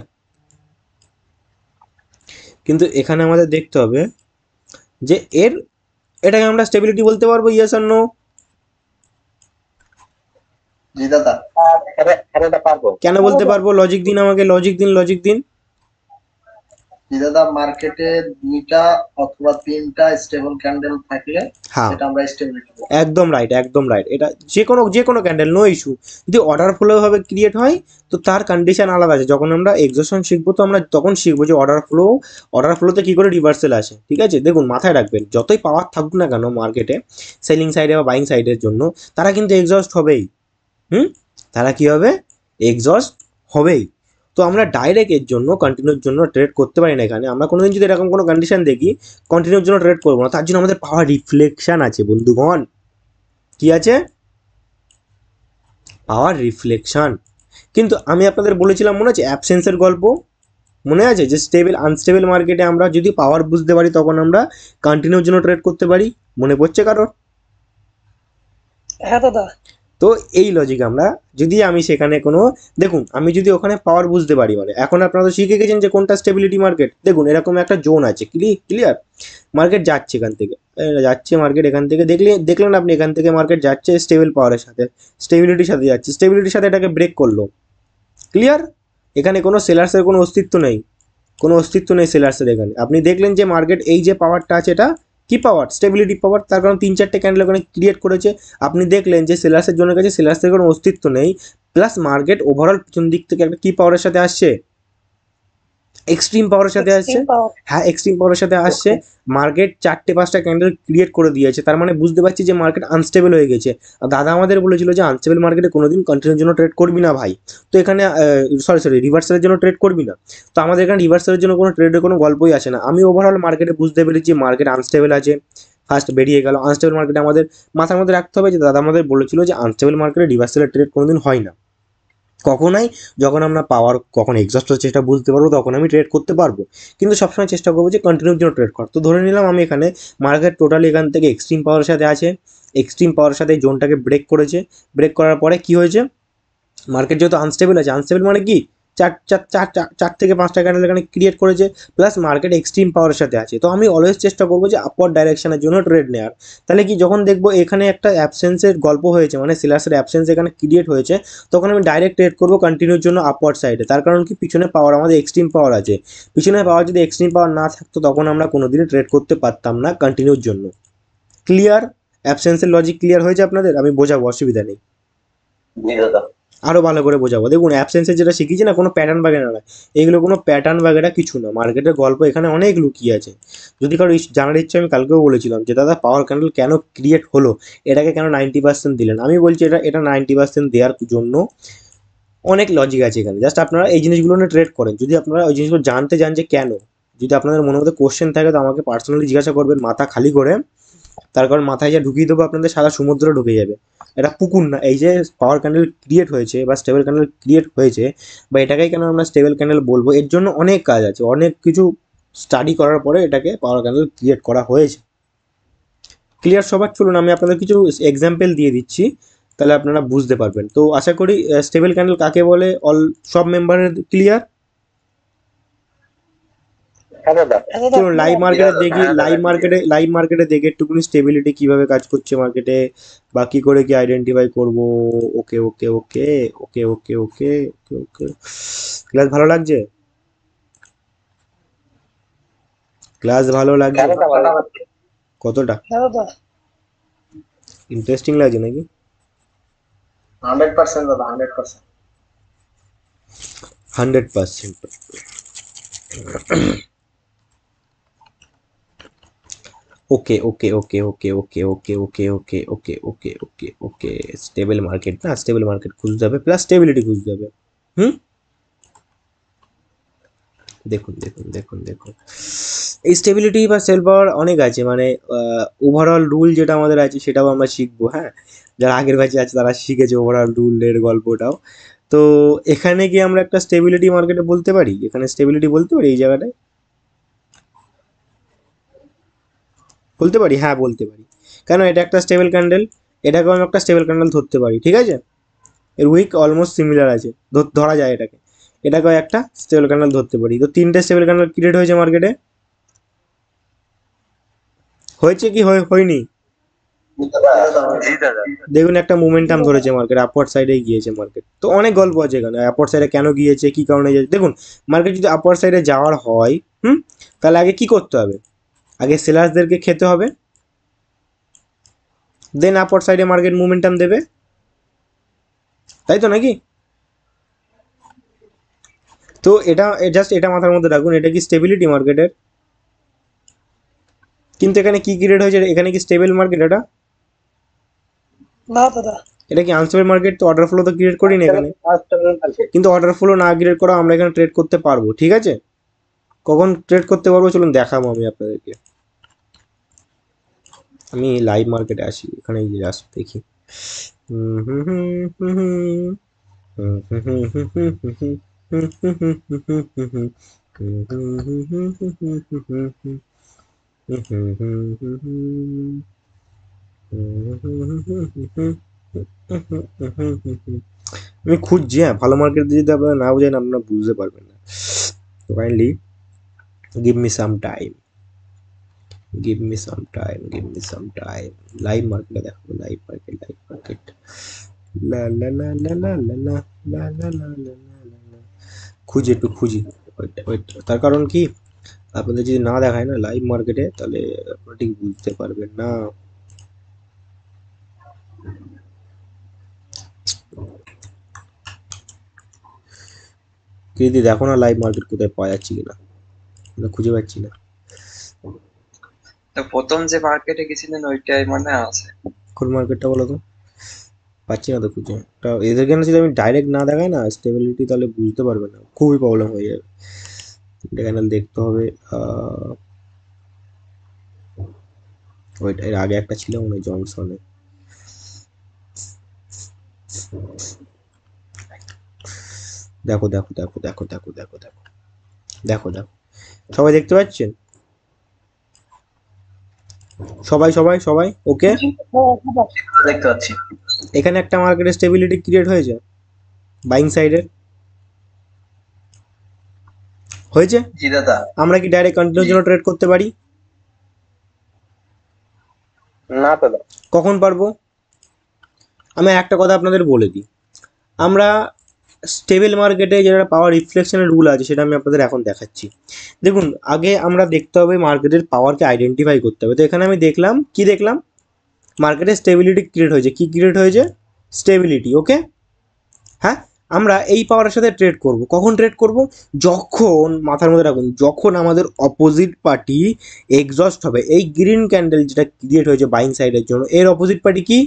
কিন্তু এখানে আমাদের দেখতে হবে যে এটাকে আমরা স্টেবিলিটি বলতে পারবো, ইয়েস আর নো? জি দাদা। হ্যাঁ দাদা পারবো। কেন বলতে পারবো? লজিক দিন আমাকে, লজিক দিন, লজিক দিন। জি দাদা, মার্কেটে 2টা অথবা 3টা স্টেবল ক্যান্ডেল থাকলে হ্যাঁ, সেটা আমরা স্টেবিলিটি বলি। একদম রাইট, একদম রাইট। এটা যে কোনো ক্যান্ডেল, নো ইস্যু। যদি অর্ডার ফ্লো ভাবে ক্রিয়েট হয় তো তার কন্ডিশন আলাদা আছে। যখন আমরা এক্সজশন শিখবো তো আমরা তখন শিখবো যে অর্ডার ফ্লোতে কী করে রিভার্সাল আসে, ঠিক আছে। দেখুন মাথায় রাখবেন, যতই পাওয়ার থাকুক না কেন মার্কেটে, সেলিং সাইডে বা বাইং সাইডের জন্য, তারা কিন্তু এক্সস্ট হবেই। তারা কী হবে? এক্সস্ট হবেই। তো আমরা ডাইরেক্ট এর জন্য কন্টিনিউর জন্য ট্রেড করতে পারি না। এখানে আমরা কোনোদিন যদি এরকম কোনো কন্ডিশন দেখি কন্টিনিউর জন্য ট্রেড করবো না, তার জন্য আমাদের পাওয়ার রিফ্লেকশন আছে বন্ধুগণ। কি আছে? পাওয়ার রিফ্লেকশন। কিন্তু আমি আপনাদের বলেছিলাম, মনে আছে অ্যাবসেন্সের গল্প? মনে আছে যে আনস্টেবল মার্কেটে আমরা যদি পাওয়ার বুঝতে পারি তখন আমরা কন্টিনিউর জন্য ট্রেড করতে পারি। মনে পড়ছে কারোর? হ্যাঁ দাদা। তো এই লজিক আমরা, যদি আমি সেখানে কোনো, দেখুন আমি যদি ওখানে পাওয়ার বুঝতে পারি, মানে এখন আপনারা তো শিখে গেছেন যে কোনটা স্টেবিলিটি মার্কেট। দেখুন এরকম একটা জোন আছে, ক্লিয়ার? মার্কেট যাচ্ছে এখান থেকে, যাচ্ছে মার্কেট এখান থেকে, দেখলেন আপনি এখান থেকে মার্কেট যাচ্ছে স্টেবল পাওয়ারের সাথে, স্টেবিলিটির সাথে যাচ্ছে, স্টেবিলিটির সাথে এটাকে ব্রেক করলো, ক্লিয়ার? এখানে কোনো সেলার্সের কোনো অস্তিত্ব নেই, কোনো অস্তিত্ব নেই সেলার্সের এখানে। আপনি দেখলেন যে মার্কেট এই যে পাওয়ারটা আছে, এটা কি পাওয়ার? স্টেবিলিটি পাওয়ার। তার কারণ 3-4টে ক্যান্ডেল ওখানে ক্রিয়েট করেছে। আপনি দেখলেন যে সেলার্সের জন্য কাছে সেলার্সের কোনো অস্তিত্ব নেই, প্লাস মার্কেট ওভারঅল পিছন দিক থেকে একটা কি পাওয়ারের সাথে আসছে? এক্সট্রিম পাওয়ারের সাথে আসছে। এক্সট্রিম পাওয়ার। হ্যাঁ, এক্সট্রিম পাওয়ারের সাথে আসছে। মার্কেট 4টে-5টা ক্যান্ডেল ক্রিয়েট করে দিয়েছে, তার মানে বুঝতে পারছি যে মার্কেট আনস্টেবল হয়ে গেছে। আর দাদা আমাদের বলেছিল যে আনস্টেবল মার্কেটে কোনোদিন কন্টিনিউর জন্য ট্রেড করবি না ভাই। তো এখানে সরি রিভার্সালের জন্য ট্রেড করবি না। তো আমাদের এখানে রিভার্সালের জন্য কোনো ট্রেডের কোনো গল্পই আসে না। আমি ওভারঅল মার্কেটে বুঝতে পেরেছি মার্কেট আনস্টেবল আছে, ফার্স্ট বেরিয়ে গেল। আনস্টেবল মার্কেটে আমাদের মাথার মধ্যে রাখতে হবে যে দাদা আমাদের বলেছিল যে আনস্টেবল মার্কেটে রিভার্সালের ট্রেড কোনোদিন হয় না। কখনোই, যখন আমরা পাওয়ার কখন এক্সস্ট হচ্ছে সেটা বুঝতে পারবো তখন আমি ট্রেড করতে পারবো, কিন্তু সবসময় চেষ্টা করবো যে কন্টিনিউর জন্য ট্রেড কর। তো ধরে নিলাম আমি এখানে মার্কেট টোটালি এখান থেকে এক্সট্রিম পাওয়ারের সাথে আছে, এক্সট্রিম পাওয়ারের সাথে জোনটাকে ব্রেক করেছে। ব্রেক করার পরে কি হয়েছে? মার্কেট যেহেতু আনস্টেবল আছে, আনস্টেবল মানে কি, চার থেকে 5টা ক্যান্ডেল এখানে ক্রিয়েট করেছে, প্লাস মার্কেট এক্সট্রিম পাওয়ারের সাথে আছে। তো আমি অলওয়েজ চেষ্টা করবো যে আপওয়ার্ড ডাইরেকশনের জন্য ট্রেড নেওয়ার। তাহলে কি, যখন দেখবো এখানে একটা অ্যাবসেন্সের গল্প হয়েছে, মানে সেলার্সের অ্যাবসেন্স এখানে ক্রিয়েট হয়েছে, তখন আমি ডাইরেক্ট ট্রেড করবো কন্টিনিউর জন্য আপওয়ার্ড সাইডে। তার কারণ কি, পিছনে পাওয়ার আমাদের এক্সট্রিম পাওয়ার আছে। পিছনে পাওয়ার যদি এক্সট্রিম পাওয়ার না থাকতো তখন আমরা কোনোদিনই ট্রেড করতে পারতাম না কন্টিনিউর জন্য। ক্লিয়ার? অ্যাবসেন্সের লজিক ক্লিয়ার হয়েছে আপনাদের? আমি বোঝাবো, অসুবিধা নেই, জি দাদা। আরও ভালো করে বোঝাবো। দেখুন অ্যাবসেন্সের যেটা শিখেছি না, কোনো প্যাটার্ন বাগেরা না, এগুলো কোনো প্যাটার্ন বাগেরা কিছু না। মার্কেটের গল্প এখানে অনেক লুকিয়ে আছে। যদি কারো জানার ইচ্ছে, আমি কালকেও বলেছিলাম যে দাদা পাওয়ার ক্যান্ডেল কেন ক্রিয়েট হলো, এটাকে কেন 90% দিলেন। আমি বলছি এটা 90% দেওয়ার জন্য অনেক লজিক আছে এখানে। জাস্ট আপনারা এই জিনিসগুলো নিয়ে ট্রেড করেন। যদি আপনারা ওই জিনিসগুলো জানতে চান যে কেন, যদি আপনাদের মনের মধ্যে কোশ্চেন থাকে তো আমাকে পার্সোনালি জিজ্ঞাসা করবেন মাথা খালি করে। তার কারণ মাথায় যা ঢুকিয়ে দেবো আপনাদের সারা সমুদ্র ঢুকে যাবে। এটা পুকুর না। এই যে পাওয়ার ক্যান্ডেল ক্রিয়েট হয়েছে বা স্টেবল ক্যান্ডেল ক্রিয়েট হয়েছে, বা এটাকেই কেন আমরা স্টেবল ক্যান্ডেল বলবো, এর জন্য অনেক কাজ আছে, অনেক কিছু স্টাডি করার পরে এটাকে পাওয়ার ক্যান্ডেল ক্রিয়েট করা হয়েছে। ক্লিয়ার সবার? চলুন আমি আপনাদের কিছু এক্সাম্পল দিয়ে দিচ্ছি তাহলে আপনারা বুঝতে পারবেন। তো আশা করি স্টেবল ক্যান্ডেল কাকে বলে অল সব মেম্বারের ক্লিয়ার। হ্যাঁ দাদা। চলুন লাইভ মার্কেটে দেখি, হ্যাঁ, লাইভ মার্কেটে দেখে একটুখানি স্টেবিলিটি কিভাবে কাজ করছে মার্কেটে, বা কি করে কি আইডেন্টিফাই করব। ওকে ওকে ওকে ওকে ওকে ওকে ওকে ওকে ক্লাস ভালো লাগছে? ক্লাস ভালো লাগছে? হ্যাঁ দাদা, ভালো লাগছে। কতটা হ্যাঁ দাদা। ইন্টারেস্টিং লাগছে নাকি? 100% দাদা, 100%। 100%। ওকে ওকে ওকে ওকে ওকে ওকে ওকে ওকে ওকে ওকে ওকে ওকে স্টেবল মার্কেট না, স্টেবল মার্কেট খুঁজতে হবে, প্লাস স্টেবিলিটি খুঁজতে হবে। হুম, দেখুন দেখুন দেখুন দেখুন, এই স্টেবিলিটি বা সেল পাওয়ার অনেক আছে, মানে ওভারঅল রুল যেটা আমাদের আছে সেটাও আমরা শিখবো। হ্যাঁ, যারা আগের ব্যাচে আছে তারা শিখেছে ওভারঅল রুলের গল্পটাও। তো এখানে কি আমরা একটা স্টেবিলিটি মার্কেটে বলতে পারি, এখানে স্টেবিলিটি বলতে পারি এই জায়গাটায়? বলতে পারি, হ্যাঁ বলতে পারি। কেন, এটা একটা স্টেবল ক্যান্ডেল, এটাকেও আমি একটা স্টেবল ক্যান্ডেল ধরতে পারি, ঠিক আছে। এর উইক অলমোস্ট সিমিলার আছে, ধরা যায় এটাকে, এটাকেও একটা স্টেবল ক্যান্ডেল ধরতে পারি। তো তিনটে স্টেবল ক্যান্ডেল ক্রিয়েট হয়েছে মার্কেটে, হয়েছে কি হয়নি? জি দাদা। দেখুন একটা মোমেন্টাম ধরেছে মার্কেট, আপওয়ার্ড সাইডে গিয়েছে মার্কেট। তো অনেক গল্প আছে এখানে, আপওয়ার্ড সাইডে কেন গিয়েছে, কি কারণে গিয়েছে। দেখুন মার্কেট যদি আপওয়ার্ড সাইডে যাওয়ার হয়, তাহলে আগে কি করতে হবে, আগে সেলার্সদেরকে খেতে হবে, দেন আপওয়ার্ড সাইডে মার্কেট মোমেন্টাম দেবে, তাই তো নাকি? তো এটা জাস্ট এটা মাথার মধ্যে রাখুন, এটা কি স্টেবিলিটি মার্কেটের? কিন্তু এখানে কি ক্রিয়েট হয়েছে, এখানে কি স্টেবল মার্কেট? এটা না দাদা। এটা কি আনস্টেবল মার্কেট? তো অর্ডার ফ্লো তো ক্রিয়েট করিনি এখানে, কিন্তু অর্ডার ফ্লো না ক্রিয়েট করা আমরা এখানে ট্রেড করতে পারবো, ঠিক আছে। কখন ট্রেড করতে পারবো চলুন দেখাবো আমি আপনাদেরকে। আমি লাইভ মার্কেটে আসি, এখানে জাস্ট দেখি। আমি খুঁজছি, হ্যাঁ ভালো মার্কেট যদি আপনারা না বুঝেন আপনারা বুঝতে পারবেন না। তো kindly give me some time, give me some time, give me some time। Live মার্কেটে দেখো, লাইভ মার্কেট, লাইভ মার্কেট, লা লা লা লা লা লা লা লা লা লা লা লা লা। খুঁজি একটু খুঁজি, ওয়েট ওয়েট, তার কারণ কি আপনাদের যদি না দেখায় না লাইভ মার্কেটে তাহলে আপনারা ঠিক বুঝতে পারবেন না। যদি দেখো না লাইভ মার্কেট কোথায় পাওয়া যাচ্ছে কিনা, খুঁজে পাচ্ছি না। তো প্রথম যে মার্কেটে গেছিলেন ওইটাই মানে আছে। কোন মার্কেটটা বলো তো, পাচ্ছি না তো খুঁজে। তা এদেরকে না যদি আমি ডাইরেক্ট না দেখাই না স্টেবিলিটি, তাহলে বুঝতে পারবে না, খুবই প্রবলেম হয়ে যাবে। তিনটে ক্যান্ডেল দেখতে হবে। ওইটা এর আগে একটা ছিল মনে হয় জনসনে। দেখো দেখো দেখো দেখো দেখো দেখো দেখো দেখো দেখো, সবাই দেখতে পাচ্ছেন? সবাই সবাই সবাই ওকে? দেখতে পাচ্ছি। এখানে একটা মার্কেটে স্টেবিলিটি ক্রিয়েট হয়েছে বাইং সাইডের, হয়েছে। জি দাদা। আমরা কি ডাইরেক্ট কন্টিনিউর জন্য ট্রেড করতে পারি? না দাদা। কখন পারবো? আমি একটা কথা আপনাদের বলে দিই, আমরা স্টেবল মার্কেটে যেটা পাওয়ার রিফ্লেকশনের রুল আছে সেটা আমি আপনাদের এখন দেখাচ্ছি। দেখুন আগে আমরা দেখতে হবে মার্কেটের পাওয়ারকে আইডেন্টিফাই করতে হবে। তো এখানে আমি দেখলাম, কি দেখলাম, মার্কেটে স্টেবিলিটি ক্রিয়েট হয়েছে। কি ক্রিয়েট হয়েছে? স্টেবিলিটি, ওকে। হ্যাঁ, আমরা এই পাওয়ারের সাথে ট্রেড করব। কখন ট্রেড করব? যখন, মাথার মধ্যে রাখুন, যখন আমাদের অপোজিট পার্টি এক্সস্ট হবে। এই গ্রিন ক্যান্ডেল যেটা ক্রিয়েট হয়েছে বাইং সাইডের জন্য, এর অপোজিট পার্টি কি?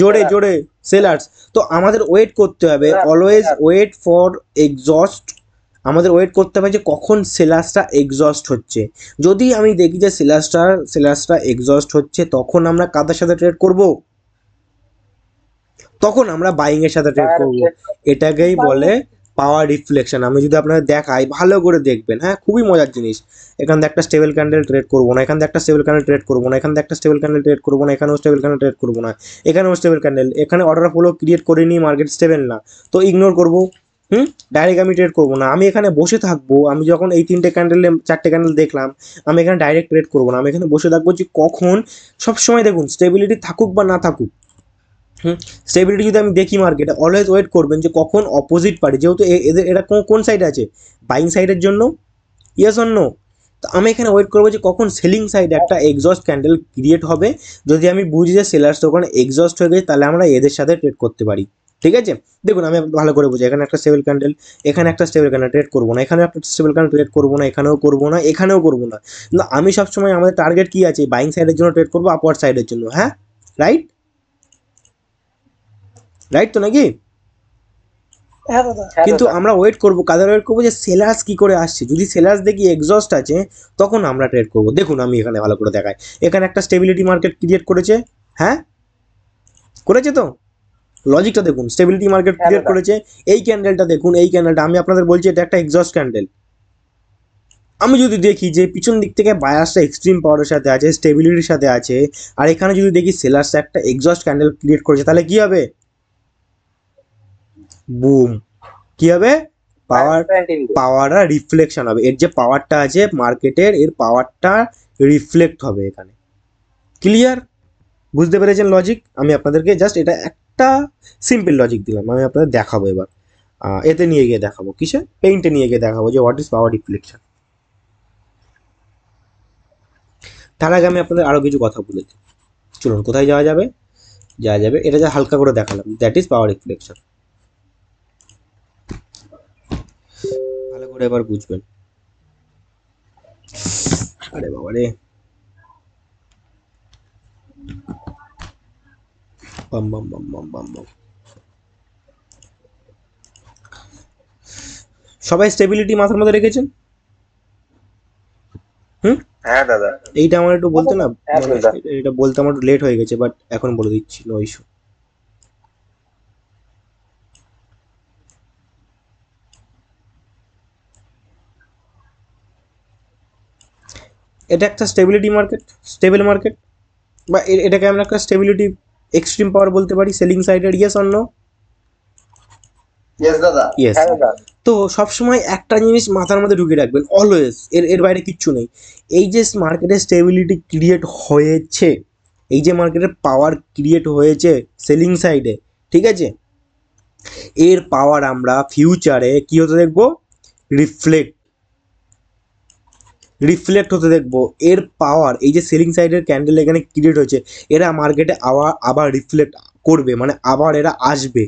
জোরে জোরে সেলার্স। তো আমাদের ওয়েট করতে হবে, অলওয়েজ ওয়েট ফর এক্সস্ট। আমাদের ওয়েট করতে হবে যে কখন সেলার্সটা এক্সস্ট হচ্ছে। যদি আমি দেখি যে সেলার্সটা এক্সস্ট হচ্ছে, তখন আমরা কাদের সাথে ট্রেড করব? তখন আমরা বাইং এর সাথে ট্রেড করব। এটাকেই বলে পাওয়ার রিফ্লেকশন। আমি যদি আপনাদের দেখাই ভালো করে দেখবেন, হ্যাঁ খুবই মজার জিনিস। এখান থেকে একটা স্টেবল ক্যান্ডেল ট্রেড করবো না, এখান থেকে একটা স্টেবল ক্যান্ডেল ট্রেড করবো না, এখান থেকে একটা স্টেবল ক্যান্ডেল ট্রেড করবো না, এখানেও স্টেবল ক্যান্ডেল ট্রেড করবো না, এখানেও স্টেবল ক্যান্ডেল, এখানে অর্ডার ফ্লো ক্রিয়েট করে নিই, মার্কেট স্টেবল না, তো ইগনোর করবো। ডাইরেক্ট আমি ট্রেড করবো না, আমি এখানে বসে থাকবো। আমি যখন এই 3টে ক্যান্ডেলে 4টে ক্যান্ডেল দেখলাম, আমি এখানে ডাইরেক্ট ট্রেড করবো না, আমি এখানে বসে থাকবো যে কখন, সবসময় দেখুন স্টেবিলিটি থাকুক বা না থাকুক, স্টেবিলিটি যদি আমি দেখি মার্কেটে, অলওয়েজ ওয়েট করবেন যে কখন অপোজিট পার্টি, যেহেতু এদের এরা কোন সাইডে আছে, বাইং সাইডের জন্য, ইয়েস অর নো। তো আমি এখানে ওয়েট করবো যে কখন সেলিং সাইডে একটা এক্সস্ট ক্যান্ডেল ক্রিয়েট হবে। যদি আমি বুঝি যে সেলার্স ওখানে এক্সস্ট হয়ে গেছে, তাহলে আমরা এদের সাথে ট্রেড করতে পারি। ঠিক আছে, দেখুন আমি ভালো করে বুঝি, এখানে একটা স্টেবল ক্যান্ডেল, এখানে একটা স্টেবল ক্যান্ডেল ট্রেড করবো না, এখানে একটা স্টেবল ক্যান্ডেল ট্রেড করবো না, এখানেও করবো না, এখানেও করবো না। কিন্তু আমি সবসময় আমাদের টার্গেট কি আছে, বাইং সাইডের জন্য ট্রেড করবো, আপওয়ার্ড সাইডের জন্য। হ্যাঁ রাইট, রাইট তো নাকি? হ্যাঁ দাদা। কিন্তু আমরা ওয়েট করবো, কাদের ওয়েট করবো, যে সেলার্স কি করে আসছে। যদি সেলার্স দেখি এক্সস্ট আছে, তখন আমরা ট্রেড করবো। দেখুন আমি এখানে ভালো করে দেখাই, এখানে একটা স্টেবিলিটি মার্কেট ক্রিয়েট করেছে, হ্যাঁ করেছে তো, লজিকটা দেখুন, স্টেবিলিটি মার্কেট ক্রিয়েট করেছে। এই ক্যান্ডেলটা দেখুন, এই ক্যান্ডেলটা আমি আপনাদের বলছি এটা একটা এক্সস্ট ক্যান্ডেল। আমি যদি দেখি যে পিছন দিক থেকে বায়াসটা এক্সট্রিম পাওয়ারের সাথে আছে, স্টেবিলিটির সাথে আছে, আর এখানে যদি দেখি সেলার্স একটা এক্সস্ট ক্যান্ডেল ক্রিয়েট করেছে, তাহলে কি হবে, বুম, কি হবে, পাওয়ারটা রিফ্লেকশন হবে। এর যে পাওয়ারটা আছে মার্কেটের, এর পাওয়ারটা রিফ্লেক্ট হবে এখানে। ক্লিয়ার, বুঝতে পেরেছেন লজিক? আমি আপনাদেরকে জাস্ট এটা একটা সিম্পল লজিক দিলাম, আমি আপনাদের দেখাবো এবার। এতে নিয়ে গিয়ে দেখাবো, কিসে, পেইন্টে নিয়ে গিয়ে দেখাবো যে হোয়াট ইজ পাওয়ার রিফ্লেকশন। তার আগে আমি আপনাদের আরও কিছু কথা বলে দিই। চলুন কোথায় যাওয়া যাবে, এটা যা হালকা করে দেখালাম, দ্যাট ইজ পাওয়ার রিফ্লেকশন। ভালো করে এবার বুঝবেন। আরে বাবা রে, বাম বাম বাম বাম বাম বাম। সবাই স্টেবিলিটি মাথার মধ্যে রেখেছেন? হ্যাঁ দাদা। এইটা আমার একটু বলতে না, হ্যাঁ মানে দাদা। এটা বলতে আমার একটু লেট হয়ে গেছে, বাট এখন বলে দিচ্ছি, নো ইস্যু। এটা একটা স্টেবিলিটি মার্কেট, স্টেবল মার্কেট, বা এটাকে আমরা একটা স্টেবিলিটি এক্সট্রিম পাওয়ার বলতে পারি, সেলিং সাইডের, ইয়েস অর নো? ইয়েস দাদা। ইয়েস। হ্যাঁ দাদা। তো সবসময় একটা জিনিস মাথার মধ্যে ঢুকিয়ে রাখবেন, অলওয়েজ, এর বাইরে কিচ্ছু নেই। এই যে মার্কেটের স্টেবিলিটি ক্রিয়েট হয়েছে, এই যে মার্কেটের পাওয়ার ক্রিয়েট হয়েছে সেলিং সাইডে, ঠিক আছে, এর পাওয়ার আমরা ফিউচারে কি হতে দেখবো, রিফ্লেক্ট হতে দেখবো। এর পাওয়ার, এই যে সেলিং সাইডের ক্যান্ডেল এখানে ক্রিয়েট হয়েছে, এরা মার্কেটে আবার রিফ্লেক্ট করবে, মানে আবার এরা আসবে।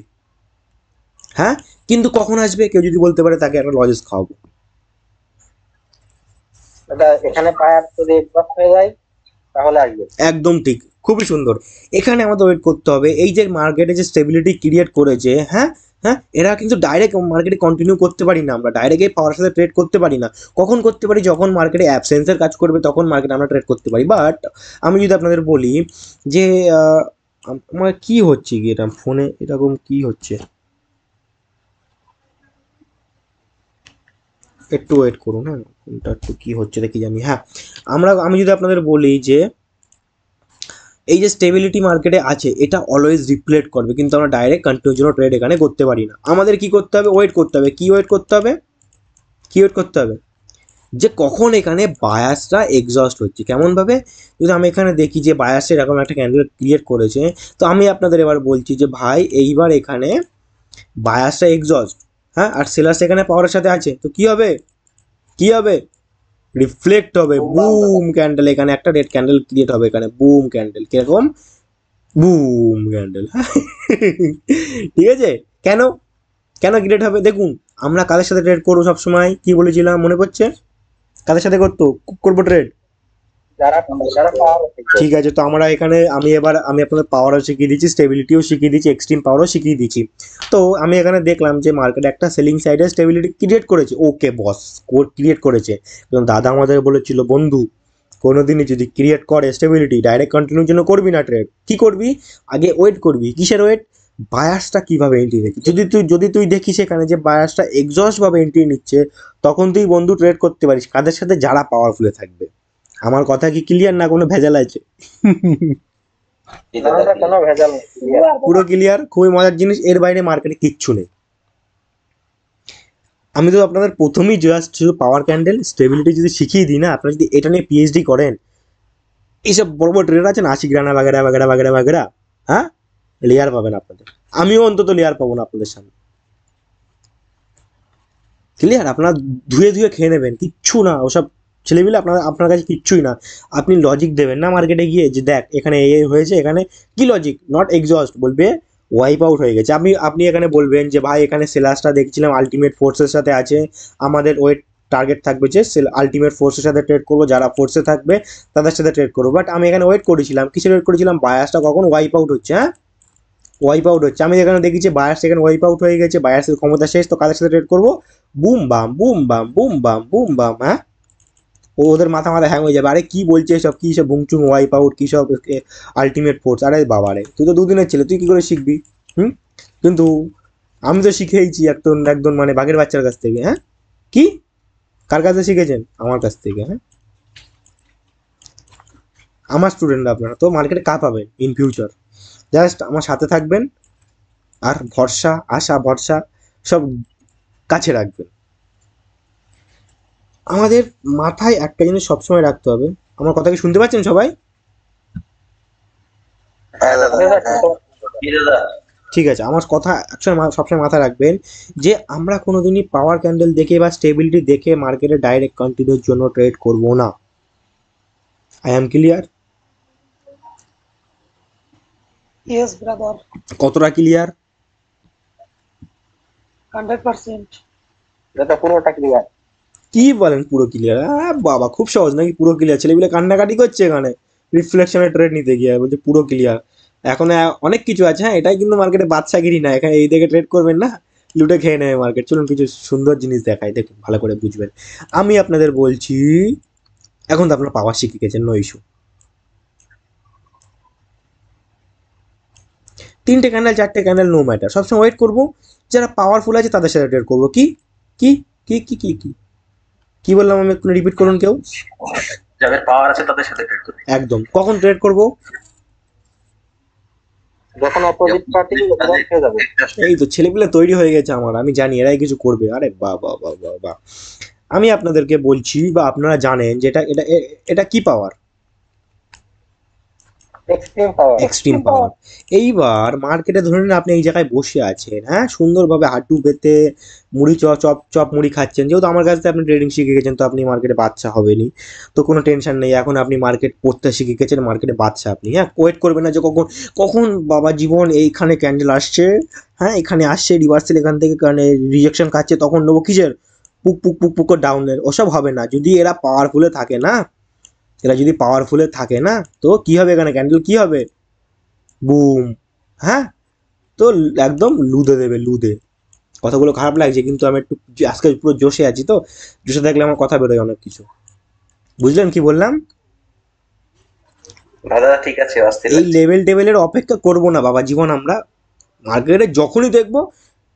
হ্যাঁ, কিন্তু কখন আসবে কেউ যদি বলতে পারে, তাকে একটা লজেস খাওয়াবো। দাদা এখানে পায়ার যদি এক্সস্ট হয়ে যায় তাহলে আসবে। একদম ঠিক, খুবই সুন্দর। এখানে আমাদের ওয়েট করতে হবে, এই যে মার্কেটে যে স্টেবিলিটি ক্রিয়েট করেছে, হ্যাঁ হ্যাঁ, এরা কিন্তু ডাইরেক্ট মার্কেটে কন্টিনিউ করতে পারি না, আমরা ডাইরেক্ট এই পাওয়ার সাথে ট্রেড করতে পারি না। কখন করতে পারি, যখন মার্কেটে অ্যাবসেন্সের কাজ করবে, তখন মার্কেটে আমরা ট্রেড করতে পারি। বাট আমি যদি আপনাদের বলি যে আমার কি হচ্ছে, কি এটা ফোনে এরকম কি হচ্ছে, একটু ওয়েট করুন, হ্যাঁ কোনটা একটু কি হচ্ছে দেখি জানি। হ্যাঁ, আমি যদি আপনাদের বলি যে এই যে স্টেবিলিটি মার্কেটে আছে, এটা অলওয়েজ রিফ্লেক্ট করবে, কিন্তু আমরা ডাইরেক্ট কন্টিনিউর জন্য ট্রেড এখানে করতে পারি না। আমাদের কি করতে হবে, ওয়েট করতে হবে। কি ওয়েট করতে হবে, কি ওয়েট করতে হবে, যে কখন এখানে বায়াসটা এক্সস্ট হচ্ছে। কেমনভাবে, যদি আমি এখানে দেখি যে বায়াসটা এরকম একটা ক্যান্ডেল ক্রিয়েট করেছে, তো আমি আপনাদের এবার বলছি যে ভাই এইবার এখানে বায়াসটা এক্সস্ট, হ্যাঁ, আর সেলার্স এখানে পাওয়ারের সাথে আছে, তো কি হবে, কি হবে, রিফ্লেক্ট হবে, বুম ক্যান্ডেল, এখানে একটা রেড ক্যান্ডেল ক্রিয়েট হবে, এখানে বুম ক্যান্ডেল, কিরকম, বুম ক্যান্ডেল। ঠিক আছে, কেন কেন ক্রিয়েট হবে, দেখুন আমরা কাদের সাথে ট্রেড করবো সবসময়, কি বলেছিলাম মনে পড়ছে, কাদের সাথে করবো ট্রেড, যারা পাওয়ার ঠিক আছে। তো আমরা এখানে আমি আপনাদের পাওয়ারও শিখিয়ে দিচ্ছি, স্টেবিলিটিও শিখিয়ে দিচ্ছি, এক্সট্রিম পাওয়ারও শিখিয়ে দিচ্ছি। তো আমি এখানে দেখলাম যে মার্কেট একটা সেলিং সাইডে স্টেবিলিটি ক্রিয়েট করেছে, ওকে বস, ক্রিয়েট করেছে। এবং দাদা আমাদের বলেছিল, বন্ধু কোনোদিনই যদি ক্রিয়েট করে স্টেবিলিটি, ডাইরেক্ট কন্টিনিউর জন্য করবি না ট্রেড, কি করবি, আগে ওয়েট করবি, কিসের ওয়েট, বায়াসটা কিভাবে এন্ট্রি নিচ্ছে, যদি তুই দেখিস এখানে যে বায়াসটা এক্সস্ট ভাবে এন্ট্রি নিচ্ছে, তখন তুই বন্ধু ট্রেড করতে পারিস কাদের সাথে, যারা পাওয়ারফুলে থাকবে। আমার কথা কি ক্লিয়ার, না কোনো ভেজাল আছে? না না, কোনো ভেজাল নেই, clear। পুরো ক্লিয়ার, খুবই মজার জিনিস, এর বাইরে মার্কেটে কিচ্ছু নেই। আমি তো আপনাদের প্রথমেই জাস্ট শুধু পাওয়ার ক্যান্ডেল স্টেবিলিটি যদি শিখিয়ে দিই না, আপনারা যদি এটা নিয়ে পিএইচডি করেন, এইসব বড় বড় ট্রেডার আছেন, আশিক রানা বাগেরা বাগেরা বাগেরা বাগেরা, হ্যাঁ, লেয়ার পাবেন আপনাদের। আমিও অন্তত লেয়ার পাবো না আপনাদের সামনে। ক্লিয়ার? আপনারা ধুয়ে ধুয়ে খেয়ে নেবেন, কিচ্ছু না ওসব ছেলেপিলে আপনার কাছে কিচ্ছুই না। আপনি লজিক দেবেন না মার্কেটে গিয়ে যে দেখ এখানে এই হয়েছে, এখানে কি লজিক, নট এক্সস্ট, বলবে ওয়াইপ আউট হয়ে গেছে। আপনি এখানে বলবেন যে ভাই এখানে সেলার্সটা দেখছিলাম আলটিমেট ফোর্সের সাথে আছে, আমাদের ওয়েট টার্গেট থাকবে যে আলটিমেট ফোর্সের সাথে ট্রেড করবো, যারা ফোর্সে থাকবে তাদের সাথে ট্রেড করবো। বাট আমি এখানে ওয়েট করেছিলাম, কিসের ওয়েট করেছিলাম, বায়াসটা কখন ওয়াইপ আউট হচ্ছে, হ্যাঁ ওয়াইপ আউট হচ্ছে। আমি এখানে দেখি যে বায়াস এখানে ওয়াইপ আউট হয়ে গেছে, বায়াসের ক্ষমতা শেষ, তো কাদের সাথে ট্রেড করবো, বুম বাম বুম বাম বুম বাম বুম বাম, হ্যাঁ ওদের মাথা হ্যাং হয়ে যাবে, আরে কি বলছে সব, কি সব বুংচুং ওয়াইপ আউট, কি সব আলটিমেট ফোর্স, আরে বাবা রে, তুই তো দুদিনের ছেলে, তুই কি করে শিখবি? কিন্তু আমি তো শিখেইছি একদম একদম মানে বাঘের বাচ্চার কাছ থেকে। হ্যাঁ কি, কার কাছে শিখেছেন? আমার কাছ থেকে। হ্যাঁ আমার স্টুডেন্ট আপনারা, তো মার্কেটে কাপ পাবেন ইন ফিউচার, জাস্ট আমার সাথে থাকবেন, আর ভরসা আশা ভরসা সব কাছে রাখবেন। আমাদের মাথায় একটা জিনিস সবসময় রাখতে হবে, আমার কথা কি শুনতে পাচ্ছেন সবাই? হ্যাঁ দাদা, ঠিক আছে, আমার কথা সবসময় মাথায় রাখবেন যে আমরা কোনোদিনই পাওয়ার ক্যান্ডেল দেখে বা স্টেবিলিটি দেখে মার্কেটে ডাইরেক্ট কন্টিনিউর জন্য ট্রেড করব না। I am clear? Yes, brother. কতটা ক্লিয়ার? 100%. এটা পুরোটা ক্লিয়ার। কি বলেন পুরো ক্লিয়ার? বাবা খুব সহজ নাকি পুরো ক্লিয়ার? ছেলেগুলো কান্নাকাটি করছে এখানে রিফ্লেকশনের ট্রেড নিতে গিয়ে, বলছে পুরো ক্লিয়ার। এখন অনেক কিছু আছে, হ্যাঁ এটাই কিন্তু মার্কেটে বাদশাগিরি না, এখানে এই দিকে ট্রেড করবেন না, লুটে খেয়ে নেবে মার্কেট। চলুন কিছু সুন্দর জিনিস দেখাই, দেখুন ভালো করে বুঝবেন। আমি আপনাদের বলছি, এখন তো আপনারা পাওয়ার শিখে গেছেন, নো ইস্যু। তিনটে ক্যান্ডেল চারটে ক্যান্ডেল নো ম্যাটার, সবসময় ওয়েট করবো, যারা পাওয়ারফুল আছে তাদের সাথে ট্রেড করবো। কি কি কি কি কি কি কি বললাম আমি, একটু রিপিট করুন কেউ। যাদের পাওয়ার আছে তাদের সাথে ট্রেড করবে। একদম। কখন ট্রেড করবো? যখন অপোজিট পার্টি এক্সস্ট হয়ে যাবে। এই তো ছেলেপিলে তৈরি হয়ে গেছে আমার, আমি জানি এরাই কিছু করবে। আরে বাহ বাহ বাহ বাহ বাহ। আমি আপনাদেরকে বলছি বা আপনারা জানেন যে এটা কি পাওয়ার? এক্সট্রিম পাওয়ার। এক্সট্রিম পাওয়ার। এইবার মার্কেটে ধরে নিন আপনি এই জায়গায় বসে আছেন, হ্যাঁ সুন্দরভাবে হাঁটু পেতে মুড়ি চপ চপ মুড়ি খাচ্ছেন, যেহেতু আমার কাছ থেকে আপনি ট্রেডিং শিখে গেছেন, তো আপনি মার্কেটে বাচ্চা হবেনি, তো কোনো টেনশন নেই। এখন আপনি মার্কেট পড়তে শিখে গেছেন, মার্কেটে বাচ্চা আপনি, হ্যাঁ ওয়েট করবেন না যে কখন কখন বাবা জীবন এইখানে ক্যান্ডেল আসছে, হ্যাঁ এখানে আসছে রিভার্সাল, এখান থেকে রিজেকশন খাচ্ছে, তখন নেবো কিসের, পুক পুক পুক পুক ডাউনের, ওসব হবে না। যদি এরা পাওয়ারফুলে থাকে না, এরা যদি পাওয়ারফুলে থাকে না, তো কি হবে এখানে, ক্যান্ডেল কি হবে, বুম, হ্যাঁ তো একদম লুদে দেবে, লুদে। কথাগুলো খারাপ লাগছে কিন্তু আমি একটু আজকে পুরো জোশে আছি, তো জোশে থাকলে আমার কথা বেরোয় অনেক কিছু, বুঝলেন কি বললাম? দাদা ঠিক আছে, এই লেভেলের অপেক্ষা করব না বাবা জীবন, আমরা মার্কেটে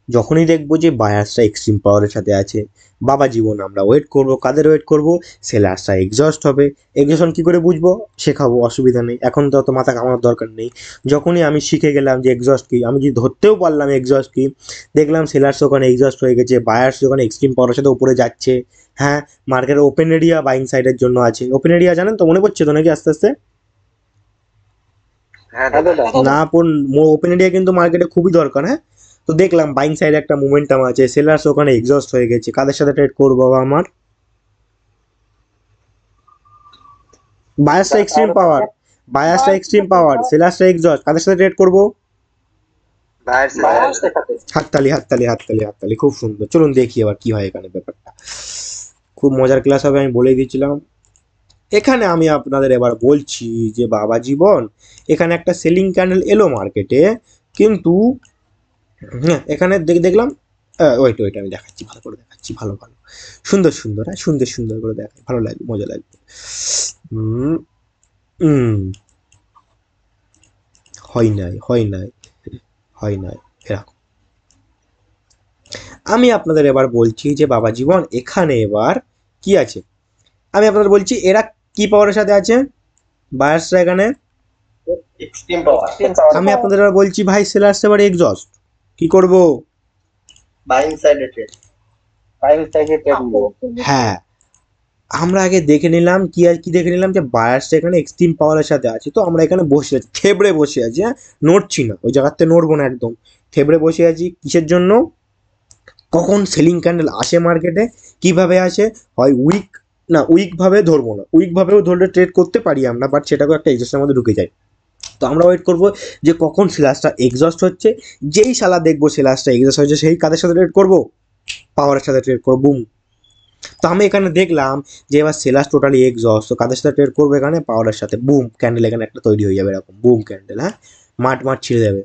যখনই দেখবো যে বায়ার্সটা এক্সট্রিম পাওয়ারের সাথে আছে, বাবা জীবন আমরা ওয়েট করব। কাদের ওয়েট করব? সেলার্সটা এক্সস্ট হবে। এক্সস্টন কি করে বুঝবো? শেখাবো, অসুবিধা নেই, এখন তো অত মাথা ঘামানোর দরকার নেই। যখনই আমি শিখে গেলাম যে এক্সস্ট কি, আমি যদি ধরতেও পারলাম এক্সস্ট কি, দেখলাম সেলার্স ওখানে এক্সস্ট হয়ে গেছে, বায়ার্স ওখানে এক্সট্রিম পাওয়ারের সাথে উপরে যাচ্ছে, হ্যাঁ মার্কেটের ওপেন এরিয়া বাইং সাইডের জন্য আছে। ওপেন এরিয়া জানেন তো, মনে পড়ছে তো নাকি আস্তে আস্তে? হ্যাঁ দাদা না ওপেন এরিয়া কিন্তু মার্কেটে খুবই দরকার। হ্যাঁ তো দেখলাম বাইং সাইডে একটা মোমেন্টাম আছে, সেলার্স ওখানে এক্সস্ট হয়ে গেছে, কাদের সাথে ট্রেড করবো বাবা আমার? বায়াসটা এক্সট্রিম পাওয়ার, সেলার্সটা এক্সস্ট, কাদের সাথে ট্রেড করবো? হাততালি, খুব সুন্দর। চলুন দেখি এবার কি হয় এখানে, ব্যাপারটা খুব মজার ক্লাস হবে, আমি বলেই দিয়েছিলাম। এখানে আমি আপনাদের এবার বলছি যে বাবা জীবন, এখানে একটা সেলিং ক্যান্ডেল এলো মার্কেটে, কিন্তু হ্যাঁ এখানে দেখলাম, ওয়েট আমি দেখাচ্ছি, ভালো করে দেখাচ্ছি, ভালো সুন্দর হ্যাঁ সুন্দর করে দেখাই, ভালো লাগবে, মজা লাগবে। হয় নাই হয় না, এরকম। আমি আপনাদের এবার বলছি যে বাবা জীবন এখানে এবার কি আছে, আমি আপনাদের বলছি এরা কি পাওয়ারের সাথে আছে, বায়ার্সরা এখানে। এক্সট্রিম পাওয়ার, আমি আপনাদের এবার বলছি ভাই সেলার্স এবার এক্সস্ট, কি করব? বাইং সাইডে ট্রেড। বাইং সাইডে ট্রেড নেবো। হ্যাঁ, আমরা আগে দেখে নিলাম কি আর কি দেখে নিলাম যে বায়ার্স এখানে এক্সট্রিম পাওয়ারের সাথে আছে, তো আমরা এখানে বসে আছি, থেবড়ে বসে আছি, হ্যাঁ, নড়ছি না, ওই জায়গাতে নড়বো না, একদম থেবড়ে বসে আছি। কিসের জন্য? কখন সেলিং ক্যান্ডেল আসে মার্কেটে, কিভাবে আসে, হয় উইক, না উইক ভাবে ধরবো না, উইক ভাবেও ধরলে ট্রেড করতে পারি আমরা, বাট সেটাকেও একটা এক্সস্টের মধ্যে ঢুকে যায়। তো আমরা ওয়েট করবো যে কখন সেলার্সটা এক্সস্ট হচ্ছে, যেই শালা দেখবো সেলার্সটা এক্সস্ট হচ্ছে, সেই কাদের সাথে ট্রেড করবো, পাওয়ারের সাথে ট্রেড করবো, বুম। তো আমি এখানে দেখলাম যে এবার সেলার্স টোটালি এক্সস্ট, তো কাদের সাথে ট্রেড করবো, এখানে পাওয়ারের সাথে, বুম, ক্যান্ডেল এখানে একটা তৈরি হয়ে যাবে, এরকম বুম ক্যান্ডেল, হ্যাঁ, মাঠ ছিঁড়ে যাবে,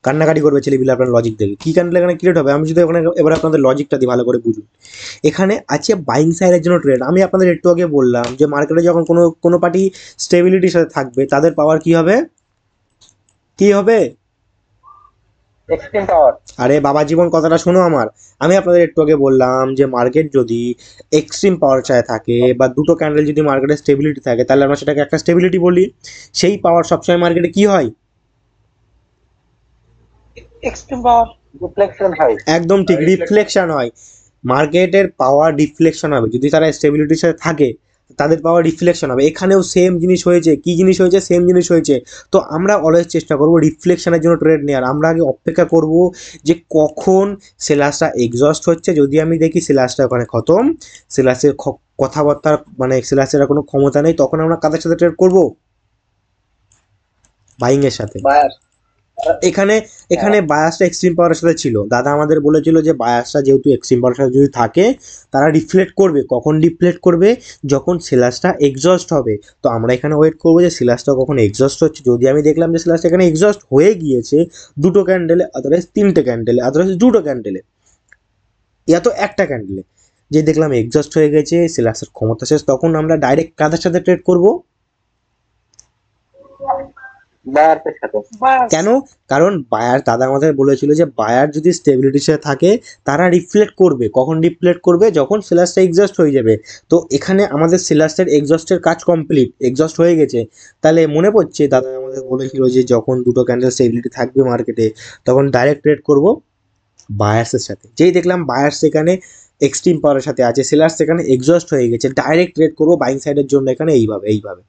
কান্নাকাটি করবে ছেলেপিলে আপনার লজিক দেখে। কি ক্যান্ডেল এখানে ক্রিয়েট হবে, আমি যদি ওখানে এবার আপনাদের লজিকটা দিই, ভালো করে বুঝুন। এখানে আছে বাইং সাইডের জন্য ট্রেড। আমি আপনাদের একটু আগে বললাম যে মার্কেটে যখন কোনো পার্টি স্টেবিলিটির সাথে থাকবে, তাদের পাওয়ার কি হবে, কি হবে? এক্সট্রিম পাওয়ার। আরে বাবা জীবন কথাটা শোনো আমার, আমি আপনাদের একটু আগে বললাম যে মার্কেট যদি এক্সট্রিম পাওয়ার চায় থাকে, বা দুটো ক্যান্ডেল যদি মার্কেটে স্টেবিলিটি থাকে, তাহলে আমরা সেটাকে একটা স্টেবিলিটি বলি। সেই পাওয়ার সবসময় মার্কেটে কি হয়, এক্সট্রিম পাওয়ার। রিফ্লেকশন হয়। একদম ঠিক, রিফ্লেকশন হয়। মার্কেটের পাওয়ার রিফ্লেকশন হবে, যদি তারা স্টেবিলিটির সাথে থাকে তাদের পাওয়ার রিফ্লেকশন হবে। এখানেও সেম জিনিস হয়েছে, কি জিনিস হয়েছে, সেম জিনিস হয়েছে। তো আমরা অলওয়েজ চেষ্টা করব রিফ্লেকশনের জন্য ট্রেড নেওয়ার। আমরা আগে অপেক্ষা করব যে কখন সেলার্সটা এক্সস্ট হচ্ছে, যদি আমি দেখি সেলার্সটা ওখানে খতম, সেলার্সের কথাবার্তার মানে সেলার্সের কোনো ক্ষমতা নেই, তখন আমরা কাদের সাথে ট্রেড করব, বাইং এর সাথে। বায়ার। এখানে এখানে বায়াসটা এক্সট্রিম পাওয়ারের সাথে ছিল, দাদা আমাদের বলেছিল যে বায়াসটা যেহেতু এক্সট্রিম পাওয়ারের সাথে যদি থাকে, তারা রিফ্লেক্ট করবে, কখন রিফ্লেক্ট করবে, যখন সেলার্সটা এক্সস্ট হবে। তো আমরা এখানে ওয়েট করবো যে সেলার্সটা কখন এক্সস্ট হচ্ছে। যদি আমি দেখলাম যে সেলার্সটা এখানে এক্সস্ট হয়ে গিয়েছে দুটো ক্যান্ডেলে, আদারওয়াইজ তিনটে ক্যান্ডেলে, আদারওয়াইজ দুটো ক্যান্ডেলে, ইয়া তো একটা ক্যান্ডেলে, যে দেখলাম এক্সস্ট হয়ে গেছে, সেলার্সের ক্ষমতা শেষ, তখন আমরা ডাইরেক্ট কাদের সাথে ট্রেড করবো, বায়ারের সাথে। কেন? কারণ বায়ার, দাদা আমাদের বলেছিল যে বায়ার যদি স্টেবিলিটির সাথে থাকে তারা রিফ্লেক্ট করবে, কখন রিফ্লেক্ট করবে, যখন সেলার্সটা এক্সস্ট হয়ে যাবে। তো এখানে আমাদের সেলার্সের এক্সস্টের কাজ কমপ্লিট, এক্সস্ট হয়ে গেছে। তাহলে মনে পড়ছে দাদা আমাদের বলেছিল যে যখন দুটো ক্যান্ডেল স্টেবিলিটি থাকবে মার্কেটে, তখন ডাইরেক্ট ট্রেড করব বায়ার্সের সাথে। যেই দেখলাম বায়ার্স এখানে এক্সট্রিম পাওয়ারের সাথে আছে, সেলার্স এখানে এক্সস্ট হয়ে গেছে, ডাইরেক্ট ট্রেড করবো বাইং সাইডের জন্য এখানে, এইভাবে।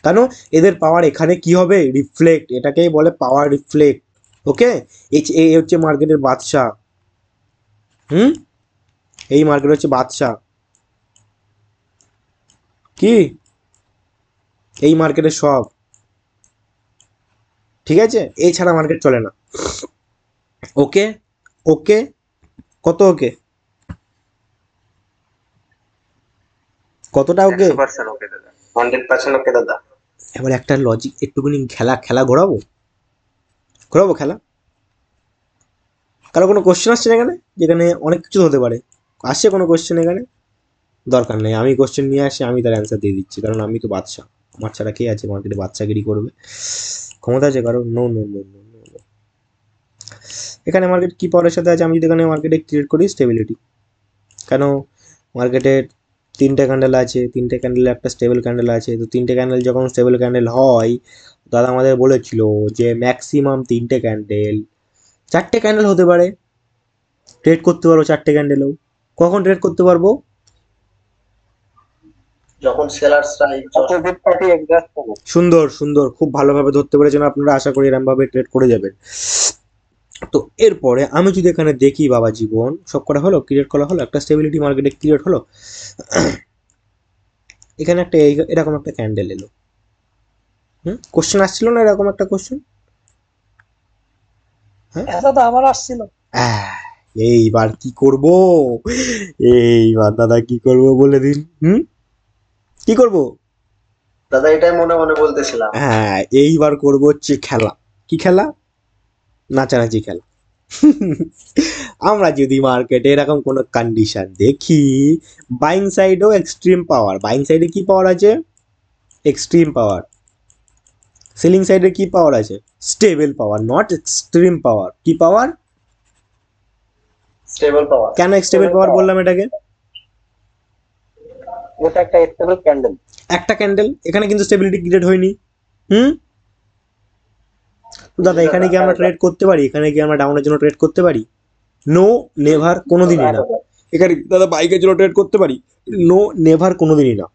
কেন? এদের পাওয়ার এখানে কি হবে, রিফ্লেক্ট, এটাকেই বলে পাওয়ার রিফ্লেক্ট। ওকে, এই হচ্ছে মার্কেটের বাদশা। এই মার্কেট হচ্ছে বাদশা, কি এই মার্কেটের সব, ঠিক আছে, এছাড়া মার্কেট চলে না। ওকে ওকে, কত ওকে, কতটা ওকে? 100% ওকে দাদা, 100% ওকে দাদা। এবার একটা লজিক, একটুখানি খেলা ঘোরাবো খেলা। কারো কোনো কোশ্চেন আসছে না এখানে? যেখানে অনেক কিছু হতে পারে, আসছে কোনো কোশ্চেন এখানে? দরকার নেই, আমি কোশ্চেন নিয়ে আসি, আমি তার অ্যান্সার দিয়ে দিচ্ছি, কারণ আমি তো বাদশা। আমার ছাড়া কে আছে মার্কেটে বাদশাগিরি করবে, ক্ষমতা আছে কারণ? No no no no no. এখানে মার্কেট কি পাওয়ারের সাথে আছে, আমি যদি এখানে মার্কেটে ক্রিয়েট করি স্টেবিলিটি। কেন? মার্কেটের তিনটে ক্যান্ডেল আছে, তিনটে ক্যান্ডেলে একটা স্টেবল ক্যান্ডেল আছে, তো তিনটে ক্যান্ডেল যখন স্টেবল ক্যান্ডেল হয়, দাদা আমাদের বলেছিল যে ম্যাক্সিমাম তিনটে ক্যান্ডেল, চারটে ক্যান্ডেল হতে পারে, ট্রেড করতে পারবো চারটে ক্যান্ডেলেও। কখন ট্রেড করতে পারবো? যখন সেলার্সরা অপোজিট পার্টি এক্সস্ট হবে। সুন্দর সুন্দর, খুব ভালোভাবে ধরতে পেরেছেন আপনারা, আশা করি এরমভাবে ট্রেড করে যাবেন। তো এরপরে আমি যদি এখানে দেখি বাবা জীবন, সব করা হলো, ক্রিয়েট করা হলো, একটা স্টেবিলিটি মার্কেটে ক্রিয়েট হলো, এখানে একটা এরকম একটা ক্যান্ডেল এলো। কোশ্চেন আসছিল না এরকম একটা কোশ্চেন? দাদা আমার আসছিল। এইবার কি করব, এইবার দাদা কি করব বলে দিন। কি করব দাদা? এটাই মনে মনে বলতেছিলাম। হ্যাঁ, এইবার করব হচ্ছে খেলা। কি খেলা? নাচানাচি খেলা। আমরা যদি মার্কেটে এরকম কোনো কন্ডিশন দেখি, বাইং সাইডেও এক্সট্রিম পাওয়ার, বাইং সাইডে কি পাওয়ার আছে, এক্সট্রিম পাওয়ার, সেলিং সাইডে কি পাওয়ার আছে? স্টেবল পাওয়ার, নট এক্সট্রিম পাওয়ার। কি পাওয়ার? স্টেবল পাওয়ার। কেন স্টেবল পাওয়ার বললাম এটাকে? এটা একটা স্টেবল ক্যান্ডেল। একটা ক্যান্ডেল, এখানে কিন্তু স্টেবিলিটি ক্রিয়েট হয়নি। হুম, তো দাদা এখানে কি আমরা ট্রেড করতে পারি? এখানে কি আমরা ডাউনের জন্য ট্রেড করতে পারি? নো, নেভার, কোনোদিনই না। এখানে দাদা বাইকের জন্য ট্রেড করতে পারি? নো, নেভার, কোনোদিনই না।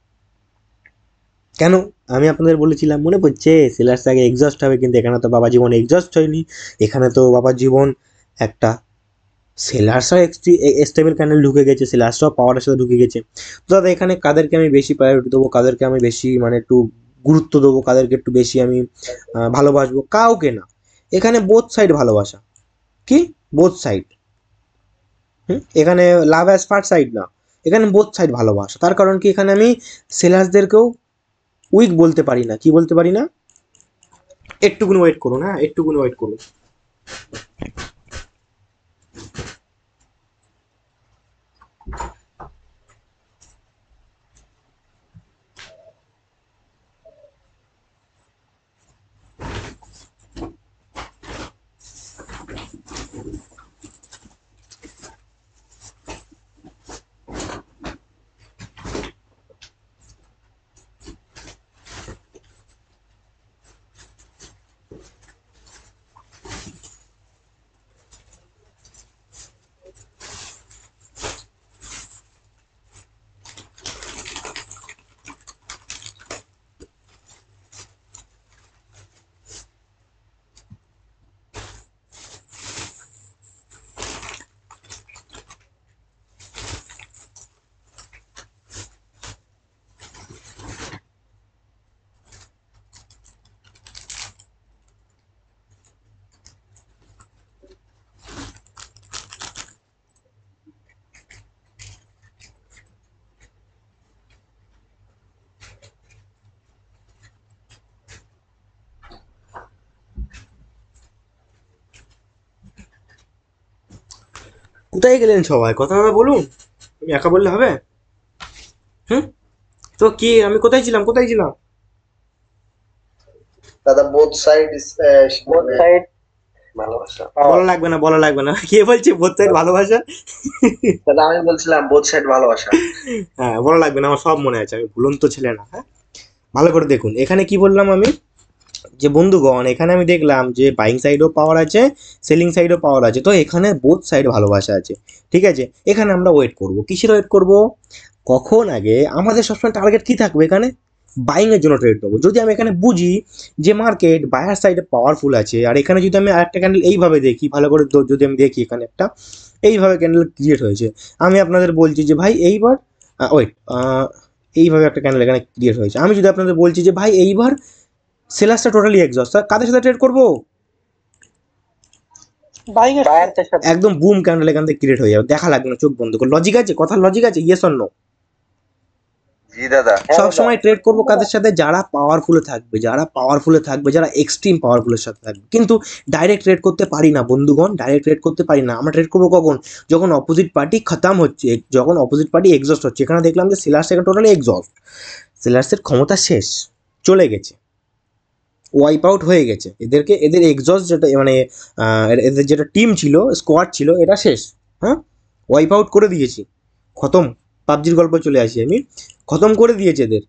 কেন? আমি আপনাদের বলেছিলাম, মনে পড়ছে, সেলার্স আগে এক্সস্ট হবে, কিন্তু এখানে তো বাবা জীবন এক্সস্ট হয়নি। এখানে তো বাবা জীবন একটা সেলার্সও স্টেবল ক্যান্ডেল ঢুকে গেছে, সেলার্সও পাওয়ারের সাথে ঢুকে গেছে। তো দাদা এখানে কাদেরকে আমি বেশি প্রায়োরিটি দেবো, কাদেরকে আমি বেশি মানে একটু গুরুত্ব দেবো, কাদেরকে একটু বেশি আমি ভালোবাসবো? কাউকে না। এখানে বোথ সাইড ভালোবাসা। কি? Both side. এখানে লাভ অ্যাজ ফার্স্ট সাইড না, এখানে বোথ সাইড ভালোবাসা। তার কারণ কি, এখানে আমি সেলার্সদেরকেও উইক বলতে পারি না। কি বলতে পারি না? একটুকুনি ওয়েট করুন, হ্যাঁ একটুকুনি ওয়েট করুন। কোথায় গেলেন সবাই? কথা বলুন, আমি একা বললে হবে? হুম, তো কি আমি কোথায় ছিলাম, কোথায় ছিলাম? দাদা বোথ সাইড বোথ সাইড ভালোবাসা। বলা লাগবে না, বলা লাগবে না। কে বলছে বোথ সাইড ভালোবাসা? দাদা আমি বলছিলাম বোথ সাইড ভালোবাসা। হ্যাঁ, বলা লাগবে না, আমার সব মনে আছে, আমি ভুলন্ত ছেলে না। হ্যাঁ, ভালো করে দেখুন, এখানে কি বললাম আমি, যে বন্ধুগণ এখানে আমি দেখলাম যে বাইং সাইডও পাওয়ার আছে, সেলিং সাইডও পাওয়ার আছে। তো এখানে বোথ সাইড ভালোবাসা আছে, ঠিক আছে। এখানে আমরা ওয়েট করব, কিসের ওয়েট করব? কখন আগে আমাদের সবসময় টার্গেট কি থাকবে? এখানে বাইংয়ের জন্য ট্রেড নেবো। যদি আমি এখানে বুঝি যে মার্কেট বায়ার সাইডে পাওয়ারফুল আছে, আর এখানে যদি আমি আরেকটা ক্যান্ডেল এইভাবে দেখি, ভালো করে যদি আমি দেখি এখানে একটা এইভাবে ক্যান্ডেল ক্রিয়েট হয়েছে, আমি আপনাদের বলছি যে ভাই এইবার ওয়েট, এইভাবে একটা ক্যান্ডেল এখানে ক্রিয়েট হয়েছে, আমি যদি আপনাদের বলছি যে ভাই এইবার সেলার্সটা টোটালি এক্সস্ট, কাদের সাথে ট্রেড করবো? বাইং এর বায়ারদের সাথে। একদম বুম ক্যান্ডেল এখান থেকে ক্রিয়েট হয়ে যাবে, দেখা লাগবে না, চোখ বন্ধ করে। লজিক আছে, কথার লজিক আছে, ইয়েস অর নো? জি দাদা। সব সময় ট্রেড করবো কাদের সাথে? যারা পাওয়ারফুলে থাকবে, যারা পাওয়ারফুলে থাকবে, যারা এক্সট্রিম পাওয়ারফুলের সাথে থাকবে। কিন্তু ডাইরেক্ট ট্রেড করতে পারি না বন্ধুগণ, ডাইরেক্ট ট্রেড করতে পারি না। আমরা ট্রেড করবো কখন? যখন অপোজিট পার্টি খতম হচ্ছে, যখন অপোজিট পার্টি এক্সস্ট হচ্ছে। এখানে দেখলাম যে সেলার্স এখানে টোটালি এক্সস্ট, সেলার্সের ক্ষমতা শেষ, চলে গেছে, ওয়াইপ আউট হয়ে গেছে। এদের এক্সস্ট যেটা মানে এদের যেটা টিম ছিল, স্কোয়াড ছিল, এটা শেষ। হ্যাঁ, ওয়াইপ আউট করে দিয়েছি, খতম। পাবজির গল্প চলে আসি আমি, খতম করে দিয়েছে এদের।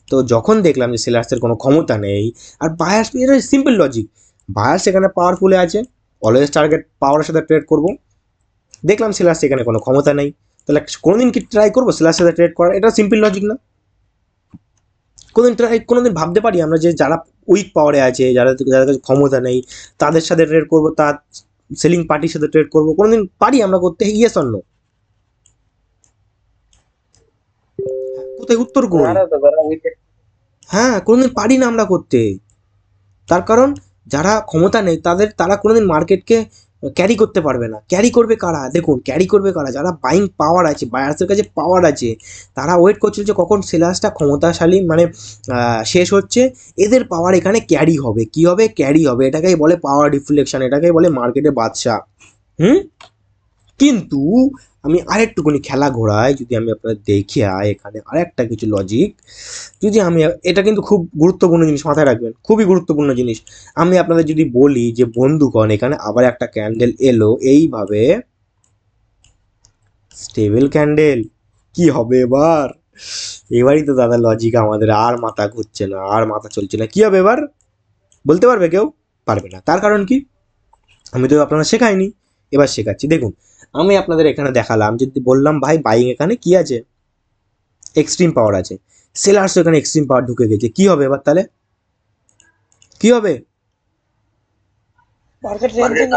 তো যখন দেখলাম যে সেলার্সের কোনো ক্ষমতা নেই, আর বায়ার্স, এটা সিম্পল লজিক, বায়ার্স এখানে পাওয়ারফুলে আছে, অলওয়েজ টার্গেট পাওয়ারের সাথে ট্রেড করবো। দেখলাম সেলার্স এখানে কোনো ক্ষমতা নেই, তাহলে কোনোদিন কি ট্রাই করবো সেলার্সের সাথে ট্রেড করার? এটা সিম্পল লজিক না? কোনোদিন ভাবতে পারি আমরা যে যারা উইক পাওয়ারে আছে, যাদের কাছে ক্ষমতা নেই, তাদের সাথে ট্রেড করবো, তার সেলিং পার্টির সাথে ট্রেড করবো? কোনোদিন পারি আমরা করতে? Yes or no? কোথায় উত্তর করুন? ওনারা তো যারা উইকেট হ্যাঁ, কোনোদিন পারি না আমরা করতে। তার কারণ যারা ক্ষমতা নেই তারা কোনোদিন মার্কেটকে ক্যারি করতে পারবে না। ক্যারি করবে কারা? দেখুন, ক্যারি করবে কারা? যারা বাইং পাওয়ার আছে, বায়ার্সের কাছে পাওয়ার আছে, তারা ওয়েট করছিল যে কখন সেলার্সটা ক্ষমতাশালী মানে শেষ হচ্ছে, এদের পাওয়ার এখানে ক্যারি হবে। কি হবে? ক্যারি হবে। এটাকেই বলে পাওয়ার রিফ্লেকশন, এটাকেই বলে মার্কেটে বাদশা। হুম, কিন্তু আমি আরেকটুকুনি খেলা ঘোরাই, যদি আমি আপনাদের দেখিয়ে এখানে আরেকটা কিছু লজিক, যদি আমি এটা কিন্তু খুব গুরুত্বপূর্ণ জিনিস, মাথায় রাখবেন, খুবই গুরুত্বপূর্ণ জিনিস। আমি আপনাদের যদি বলি যে বন্ধুগণ এখানে আবার একটা ক্যান্ডেল এলো এইভাবে, স্টেবল ক্যান্ডেল, কি হবে এবার? এবারই তো দাদা লজিক আমাদের আর মাথা ঘুরছে না, আর মাথা চলছে না। কি হবে এবার বলতে পারবে কেউ? পারবে না। তার কারণ কি? আমি তো আপনারা শেখাইনি, এবার শেখাচ্ছি। দেখুন আমি আপনাদের এখানে দেখালাম, যদি বললাম ভাই বাইং এখানে কি আছে, এক্সট্রিম পাওয়ার আছে, সেলার্স এখানে এক্সট্রিম পাওয়ার ঢুকে গেছে, কি হবে এবার তাহলে? কি হবে? মার্কেট রেঞ্জিং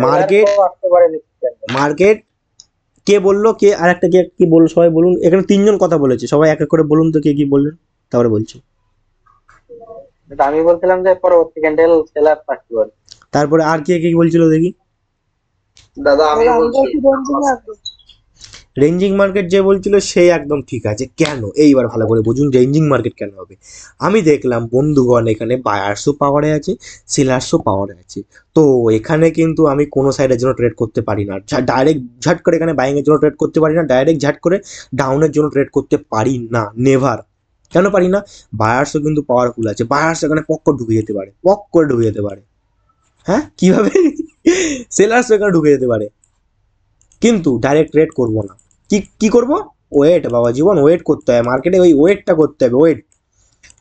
মার্কেট আসতে পারে next candle। মার্কেট কে বললো, কে আর একটা কে কি বললো, সবাই বলুন। এখানে তিনজন কথা বলেছে, সবাই এক এক করে বলুন তো কে কি বললেন, তারপরে বলছি। কিন্তু আমি বলছিলাম যে পরবর্তী ক্যান্ডেল সেলার থাকতে পারে। তারপরে আর কে কি বলছিল দেখি? দাদা আমি বলছি রেঞ্জিং আসবে। রেঞ্জিং মার্কেট যে বলছিল সে একদম ঠিক আছে। কেন? এইবার ভালো করে বুঝুন রেঞ্জিং মার্কেট কেন হবে। আমি দেখলাম বন্ধুগণ এখানে বায়ার্সও পাওয়ারে আছে, সেলার্সও পাওয়ারে আছে। তো এখানে কিন্তু আমি কোনো সাইডের জন্য ট্রেড করতে পারি না, ডাইরেক্ট ঝাট করে এখানে বাইংয়ের জন্য ট্রেড করতে পারি না, ডাইরেক্ট ঝাট করে ডাউনের জন্য ট্রেড করতে পারি না, নেভার। কেন পারি না? বায়ার্সও কিন্তু পাওয়ারফুল আছে, বায়ার্স এখানে পক করে ঢুকে যেতে পারে, পক করে ঢুকে যেতে পারে। হ্যাঁ কীভাবে? সেলার্সও এখানে ঢুকে যেতে পারে, কিন্তু ডাইরেক্ট ট্রেড করবো না। কি করব? ওয়েট বাবা জীবন, ওয়েট করতে হয় মার্কেটে, ওই ওয়েটটা করতে হবে, ওয়েট।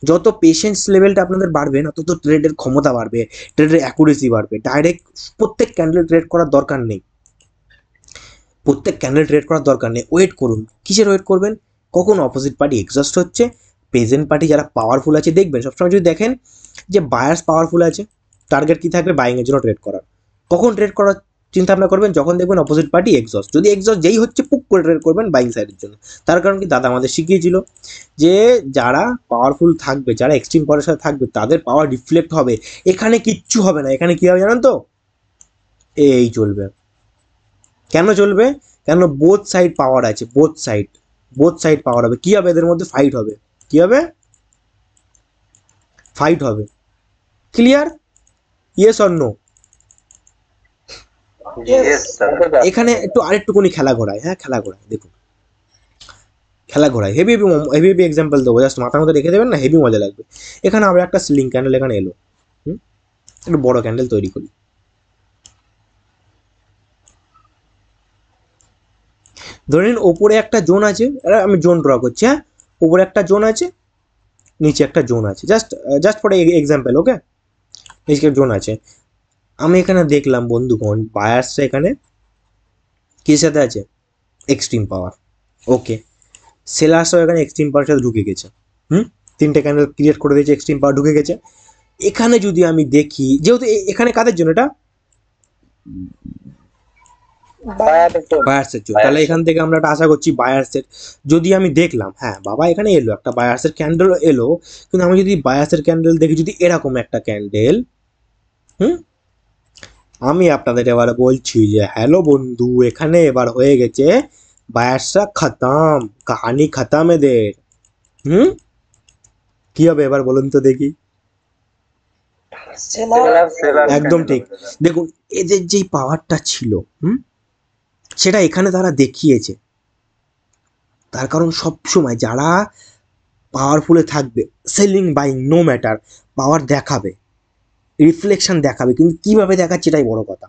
যত পেশেন্স লেভেলটা আপনাদের বাড়বে না, তত ট্রেডের ক্ষমতা বাড়বে, ট্রেডের অ্যাকুরেসি বাড়বে। ডাইরেক্ট প্রত্যেক ক্যান্ডেল ট্রেড করার দরকার নেই, প্রত্যেক ক্যান্ডেল ট্রেড করার দরকার নেই। ওয়েট করুন। কিসের ওয়েট করবেন? কখন অপোজিট পার্টি এক্সস্ট হচ্ছে, প্রেজেন্ট পার্টি যারা পাওয়ারফুল আছে, দেখবেন সবসময় যদি দেখেন যে বায়ার্স পাওয়ারফুল আছে, টার্গেট কি থাকবে? বাইংয়ের জন্য ট্রেড করার। কখন ট্রেড করার চিন্তা ভাবনা করবেন? যখন দেখবেন অপোজিট পার্টি এক্সস্ট। যদি এক্সস্ট যেই হচ্ছে, পুক করে ট্রেড করবেন বাইং সাইডের জন্য। তার কারণ কি? দাদা আমাদের শিখিয়েছিল যে যারা পাওয়ারফুল থাকবে, যারা এক্সট্রিম পাওয়ারের সাথে থাকবে, তাদের পাওয়ার রিফ্লেক্ট হবে। এখানে কিচ্ছু হবে না, এখানে কি হবে জানেন তো? এই চলবে। কেন চলবে? কেন? বোথ সাইড পাওয়ার আছে, বোথ সাইড পাওয়ার হবে। কি হবে? এদের মধ্যে ফাইট হবে। কি হবে? ফাইট হবে। Clear? Yes or no? Yes, sir. এখানে একটু আরেকটুকুনি খেলা ঘোরায়, হ্যাঁ খেলা ঘোরায়, দেখুন খেলা ঘোরায়, heavy heavy heavy heavy example দেবো, জাস্ট মাথার মধ্যে রেখে দেবেন না, হেভি মজা লাগবে। এখানে আমরা একটা সিলিং ক্যান্ডেল এখানে এলো, একটু বড় ক্যান্ডেল তৈরি করি। ধরে নিন ওপরে একটা জোন আছে, আমি জোন ড্র করছি, হ্যাঁ ওপরে একটা জোন আছে, নিচে একটা জোন আছে, জাস্ট ফর এক্সাম্পল, ওকে। নিচে জোন আছে। আমি এখানে দেখলাম বন্ধুগণ বায়ার্সটা এখানে কিসের সাথে আছে? এক্সট্রিম পাওয়ার, ওকে। সেলার্সও এখানে এক্সট্রিম পাওয়ার সাথে ঢুকে গেছে, তিনটে ক্যান্ডেল ক্রিয়েট করে দিয়েছে, এক্সট্রিম পাওয়ার ঢুকে গেছে। এখানে যদি আমি দেখি, যেহেতু এখানে কাদের জন্য এটা? বায়ার্সের জন্য, তাহলে এখান থেকে আমরা একটা আশা করছি বায়ার্সের। যদি আমি দেখলাম, হ্যাঁ বাবা এখানে এলো একটা বায়ার্সের ক্যান্ডেল এলো, কিন্তু আমি যদি বায়ার্সের ক্যান্ডেল দেখি, যদি এরকম একটা ক্যান্ডেল, আমি আপনাদের এবার বলছি যে হ্যালো বন্ধু, এখানে এবার হয়ে গেছে বায়ার্সরা খতম, কাহানি খতম এদের। কি হবে এবার বলুন তো দেখি? একদম ঠিক। দেখুন এদের যেই পাওয়ারটা ছিল, সেটা এখানে তারা দেখিয়েছে। তার কারণ সবসময় যারা পাওয়ারফুলে থাকবে, সেলিং বাইং নো ম্যাটার, পাওয়ার দেখাবে, রিফ্লেকশন দেখাবে, কিন্তু কিভাবে দেখাচ্ছে এটাই বড় কথা,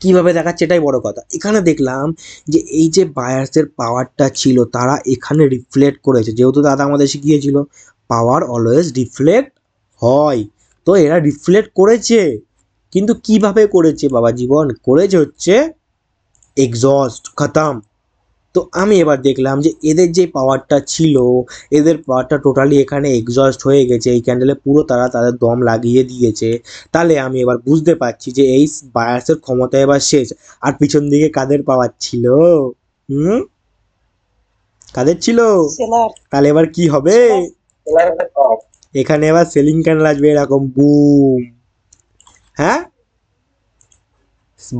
কিভাবে দেখাচ্ছে এটাই বড় কথা। এখানে দেখলাম যে এই যে বায়ার্সের পাওয়ারটা ছিল, তারা এখানে রিফ্লেক্ট করেছে, যেহেতু দাদা আমাদের শিখিয়েছিল পাওয়ার অলওয়েজ রিফ্লেক্ট হয়, তো এরা রিফ্লেক্ট করেছে। কিন্তু কিভাবে করেছে বাবা জীবন? করেছে হচ্ছে এক্সস্ট, খতম। তো আমি এবার দেখলাম যে এদের যে পাওয়ারটা ছিল, এদের পাওয়ারটা টোটালি এখানে এক্সস্ট হয়ে গেছে, এই ক্যান্ডেলে পুরো তারা তাদের দম লাগিয়ে দিয়েছে। তাহলে আমি এবার বুঝতে পারছি যে এই বায়ার্সের ক্ষমতা এবার শেষ। আর পিছন দিকে কাদের পাওয়ার ছিল? কাদের ছিল? তাহলে এবার কি হবে? এখানে এবার সেলিং ক্যান্ডেল আসবে এরকম বুম, হ্যাঁ।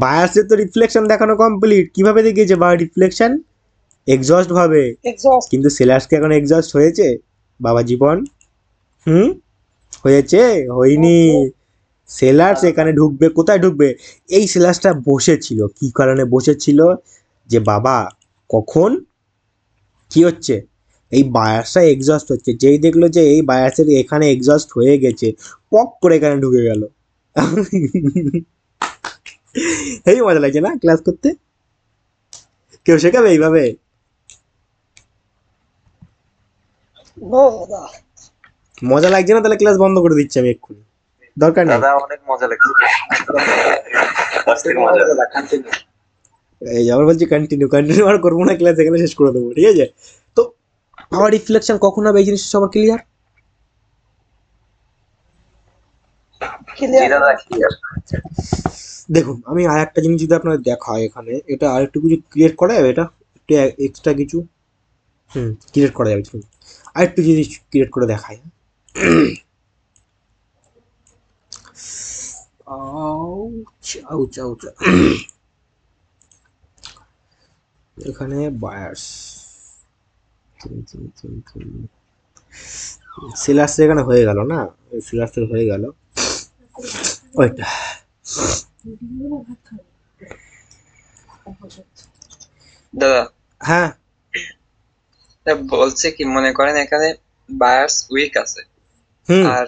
বায়ার্সের তো রিফ্লেকশন দেখানো কমপ্লিট। কিভাবে দেখিয়েছে বায়ার রিফ্লেকশন? এক্সস্ট ভাবে। কিন্তু সেলার্সকে এখন এক্সস্ট হয়েছে বাবা জীবন? হয়েছে? হয়নি। সেলার্স এখানে ঢুকবে, কোথায় ঢুকবে? এই সেলার্সটা বসেছিল, কি কারণে বসেছিল? যে বাবা কখন কি হচ্ছে, এই বায়াসটা এক্সস্ট হচ্ছে, যেই দেখলো যে এই বায়াসের এখানে এক্সস্ট হয়ে গেছে, পক করে এখানে ঢুকে গেল। এই মজা লাগছে না ক্লাস করতে? কেউ শেখাবে এইভাবে? নো দাদা, মজা লাগছে না? তাহলে ক্লাস বন্ধ করে দিচ্ছি আমি এক্ষুনি, দরকার নেই। দাদা অনেক মজা লাগছে, অস্থির মজা। এই যে আবার বলছি কন্টিনিউ আর করবো না, ক্লাস এখানে শেষ করে দেবো, ঠিক আছে? তো পাওয়ার রিফ্লেকশন কখন হবে এই জিনিসটা সবার ক্লিয়ার? জি ক্লিয়ার। দাদা ক্লিয়ার। দেখুন আমি আর একটা জিনিস যদি আপনাদের দেখায় এখানে, এটা আর একটু কিছু ক্রিয়েট করা যাবে, এটা একটু এক্সট্রা কিছু ক্রিয়েট করা যাবে। আর একটু জিনিস ক্রিয়েট করে দেখায়। এখানে বায়ার্স সেলার্স এখানে হয়ে গেল না, সেলার্স হয়ে গেল ওইটা। দাদা হ্যাঁ তা বলছে কি, মনে করেন এখানে বায়ার্স উইক আছে হুম আর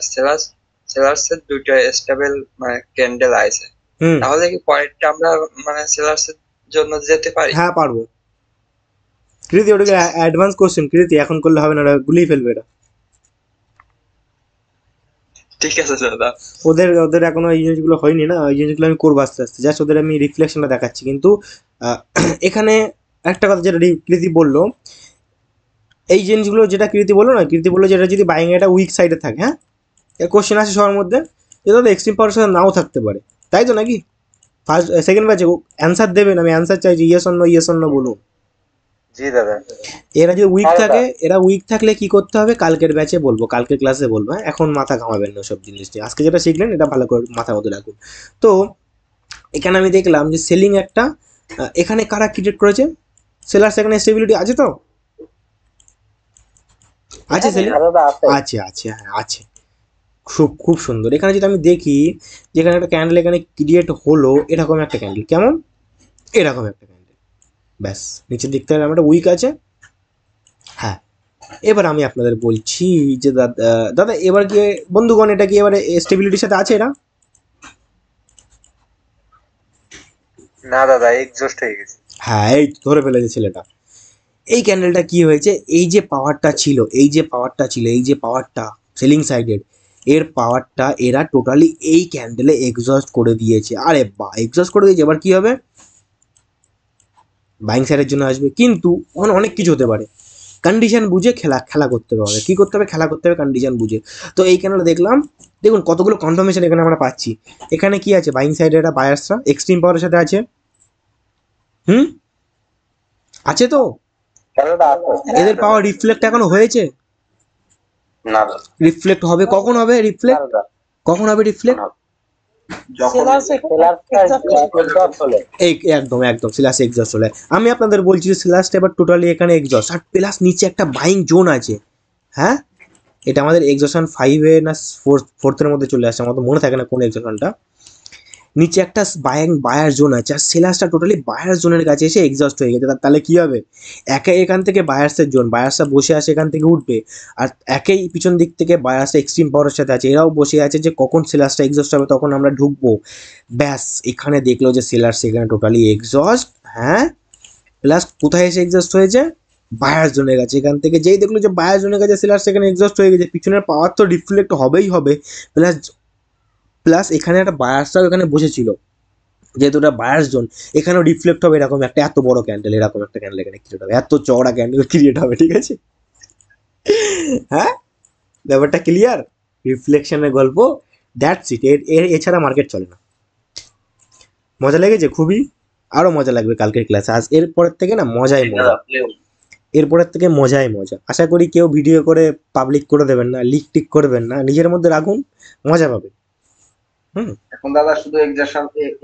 সেলার্স এর দুটো স্টেবল মানে ক্যান্ডেল আছে, হুম তাহলে কি পরেরটা আমরা মানে সেলার্স এর জন্য যেতে পারি? হ্যাঁ পারবো। কৃতি ওটাকে অ্যাডভান্স কোশ্চেন, কৃতি এখন করলে হবে না, ওটা গুলিয়ে ফেলবে এটা। ঠিক আছে দাদা। ওদের ওদের এখনো এই জিনিসগুলো হয়নি না, ওই জিনিসগুলো আমি করবো আস্তে আস্তে, জাস্ট ওদের আমি রিফ্লেকশনটা দেখাচ্ছি। কিন্তু এখানে একটা কথা যেটা কৃতি বললো, এই জিনিসগুলো যেটা কৃতি বললো না, কৃতি বললো যেটা যদি বাইং এটা উইক সাইডে থাকে, হ্যাঁ কোশ্চেন আছে সবার মধ্যে, যে দাদা এক্সট্রিম পাওয়ার সাথে নাও থাকতে পারে, তাই তো নাকি? ফার্স্ট সেকেন্ড ব্যাচে অ্যান্সার দেবেন, আমি অ্যান্সার চাইছি, ইয়েস অন্য বলুন। জি দাদা। এরা যদি উইক হ্যাঁ, থাকে, এরা উইক থাকলে কি করতে হবে কালকের ব্যাচে বলবো, কালকের ক্লাসে বলবো, হ্যাঁ এখন মাথা ঘামাবেন না সব জিনিস নিয়ে, আজকে যেটা শিখলেন এটা ভালো করে মাথার মধ্যে রাখুন। তো এখানে আমি দেখলাম যে সেলিং একটা, এখানে কারা ক্রিয়েট করেছে? সেলার্স এখানে স্টেবিলিটি আছে তো? আছে সেলিং? হ্যাঁ দাদা আছে। আছে আছে হ্যাঁ আছে, খুব খুব সুন্দর। এখানে যদি আমি দেখি যেখানে একটা ক্যান্ডেল এখানে ক্রিয়েট হলো, এরকম একটা ক্যান্ডেল, কেমন এরকম একটা ক্যান্ডেল, ব্যাস নিচের দিক থেকে একটা উইক আছে। হ্যাঁ এবার আমি আপনাদের বলছি যে দাদা এবার কি বন্ধুগণ, এটা কি এবারে স্টেবিলিটির সাথে আছে? এরা না দাদা এক্সস্ট হয়ে গেছে। হ্যাঁ এই তো ধরে ফেলেছে ছেলেটা। এই ক্যান্ডেলটা কি হয়েছে, এই যে পাওয়ারটা ছিল, এই যে পাওয়ারটা সেলিং সাইডের, এর পাওয়ারটা এরা টোটালি এই ক্যান্ডেলে এক্সস্ট করে দিয়েছে। আরে বা এক্সস্ট করে দিয়েছে, এবার কি হবে? বাইং সাইডের জন্য আসবে, কিন্তু ওখানে অনেক কিছু হতে পারে, কন্ডিশন বুঝে খেলা করতে হবে। কি করতে হবে? খেলা করতে হবে কন্ডিশন বুঝে। তো এই ক্যান্ডেল দেখলাম, দেখুন কতগুলো কনফার্মেশন এখানে আমরা পাচ্ছি। এখানে কি আছে? বাইং সাইডে একটা বায়ার্সরা এক্সট্রিম পাওয়ারের সাথে আছে, আছে তো? দাদা আছে। এদের পাওয়ার রিফ্লেক্ট এখনো হয়েছে? না দাদা। রিফ্লেক্ট হবে, কখন হবে রিফ্লেক্ট? দাদা কখন হবে রিফ্লেক্ট? যখন সেলার্স এক্সস্ট হলে এই একদম একদম সিলাস এক্সস্ট হলে। আমি আপনাদের বলছি যে সিলাসটা এবার টোটালি এখানে এক্সস্ট, আর প্লাস নিচে একটা বাইং জোন আছে। হ্যাঁ এটা আমাদের এক্সশন 5-এ না 4th-এর মধ্যে চলে আসছে, আমার তো মনে থাকে না কোন এক্সশনটা। নিচে একটা বায়ার জোন আছে, আর সেলাসটা টোটালি বায়ার জোনের কাছে এসে এক্সস্ট হয়ে গেছে। তাহলে কি হবে? এখান থেকে বায়ার্সের জোন, বায়ার্সটা বসে আসে এখান থেকে উঠবে, আর একই পিছন দিক থেকে বায়ার্সটা এক্সট্রিম পাওয়ারের সাথে আছে, এরাও বসে আছে যে কখন সেলাসটা এক্সস্ট হবে তখন আমরা ঢুকবো। ব্যাস এখানে দেখলো যে সেলার্স এখানে টোটালি এক্সস্ট, হ্যাঁ প্লাস কোথায় এসে এক্সস্ট হয়েছে? বায়ার জোনের কাছে। এখান থেকে যেই দেখলো যে বায়ার জোনের কাছে সেলার্স এখানে এক্সস্ট হয়ে গেছে, পিছনের পাওয়ার তো রিফ্লেক্ট হবেই হবে, প্লাস প্লাস এখানে একটা বায়ার্সটাও এখানে বসেছিল, যেহেতু ওটা বায়ার্স জোন, এখানেও রিফ্লেক্ট হবে এরকম একটা এত বড় ক্যান্ডেল, এরকম একটা ক্যান্ডেল এখানে ক্রিয়েট হবে, এত চওড়া ক্যান্ডেল ক্রিয়েট হবে, ঠিক আছে? হ্যাঁ ব্যাপারটা ক্লিয়ার? রিফ্লেকশনের গল্প, দ্যাটস ইট। এছাড়া মার্কেট চলে না। মজা লেগেছে খুবই, আরো মজা লাগবে কালকের ক্লাসে। আজ এরপরের থেকে না মজাই মজা, এরপরের থেকে মজাই মজা। আশা করি কেউ ভিডিও করে পাবলিক করে দেবেন না, লিক টিক করবেন না, নিজের মধ্যে রাখুন, মজা পাবে। এখন দাদা শুধু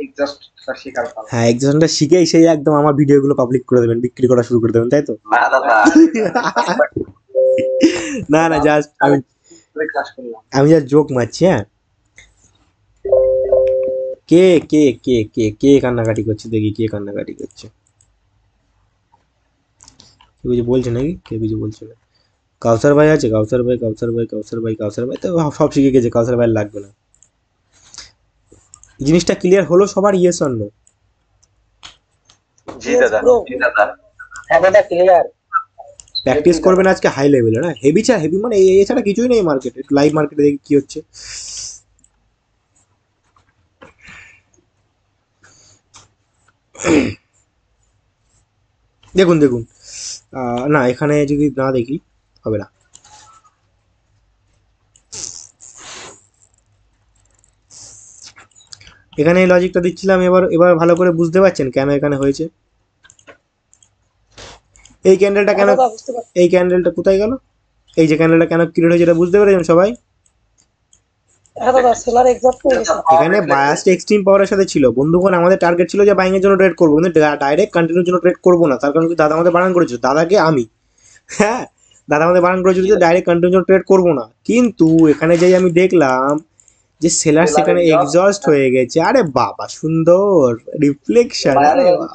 এক্সাস্ট শেখার পালা। হ্যাঁ এক্সামটা শিখেই সেই একদম আমার ভিডিওগুলো পাবলিক করে দেবেন, বিক্রি করা শুরু করে দেবেন, তাই তো? না দাদা না জাস্ট ক্লাস করলাম। আমি জাস্ট জোক মারছি। হ্যাঁ কে কে কে কে কে কান্নাকাটি করছে, দেখি কে কান্নাকাটি করছে। কেউ কিছু বলছে নাকি? কেউ কিছু বলছে না। কাউসার ভাই আছে, কাউসার ভাই, কাউসার ভাই, কাউসার ভাই, কাউসার ভাই তো সব শিখে গেছে, কাউসার ভাই লাগবে না। জিনিসটা ক্লিয়ার হলো সবার? Yes or no? জি দাদা, জি দাদা। হ্যাঁ দাদা ক্লিয়ার। প্র্যাকটিস করবেন আজকে হাই লেভেলে, না হেভি চা হেভি মানে এছাড়া কিছুই নেই মার্কেটে। একটু লাইভ মার্কেটে দেখি কি হচ্ছে। দেখুন দেখুন, না এখানে যদি না দেখি হবে না। এখানে এই লজিকটা দিচ্ছিলাম, এবার এবার ভালো করে বুঝতে পারছেন কেন এখানে হয়েছে। এই ক্যান্ডেলটা কেন, দাদা বুঝতে পারছি। এই ক্যান্ডেলটা কোথায় গেল? এই যে ক্যান্ডেলটা কেন ক্রিয়েট হয়েছে এটা বুঝতে পেরেছেন সবাই? হ্যাঁ দাদা, সেলার এক্সাক্ট হয়ে গেছে। এখানে বায়াসড এক্সট্রিম পাওয়ারের সাথে ছিল বন্ধুগণ। আমাদের টার্গেট ছিল যে বাইং এর জন্য ট্রেড করবো, কিন্তু ডাইরেক্ট কন্টিনিউর জন্য ট্রেড করবো না। তার কারণ কি, দাদা আমাদের বারণ করেছিল, দাদাকে আমি, হ্যাঁ দাদা আমাদের বারণ করেছিল যে ডাইরেক্ট কন্টিনিউর জন্য ট্রেড করবো না। কিন্তু এখানে যেই আমি দেখলাম যে সেলার সেখানে এক্সস্ট হয়ে গেছে। আরে বাবা সুন্দর রিফ্লেকশন, আরে বাবা,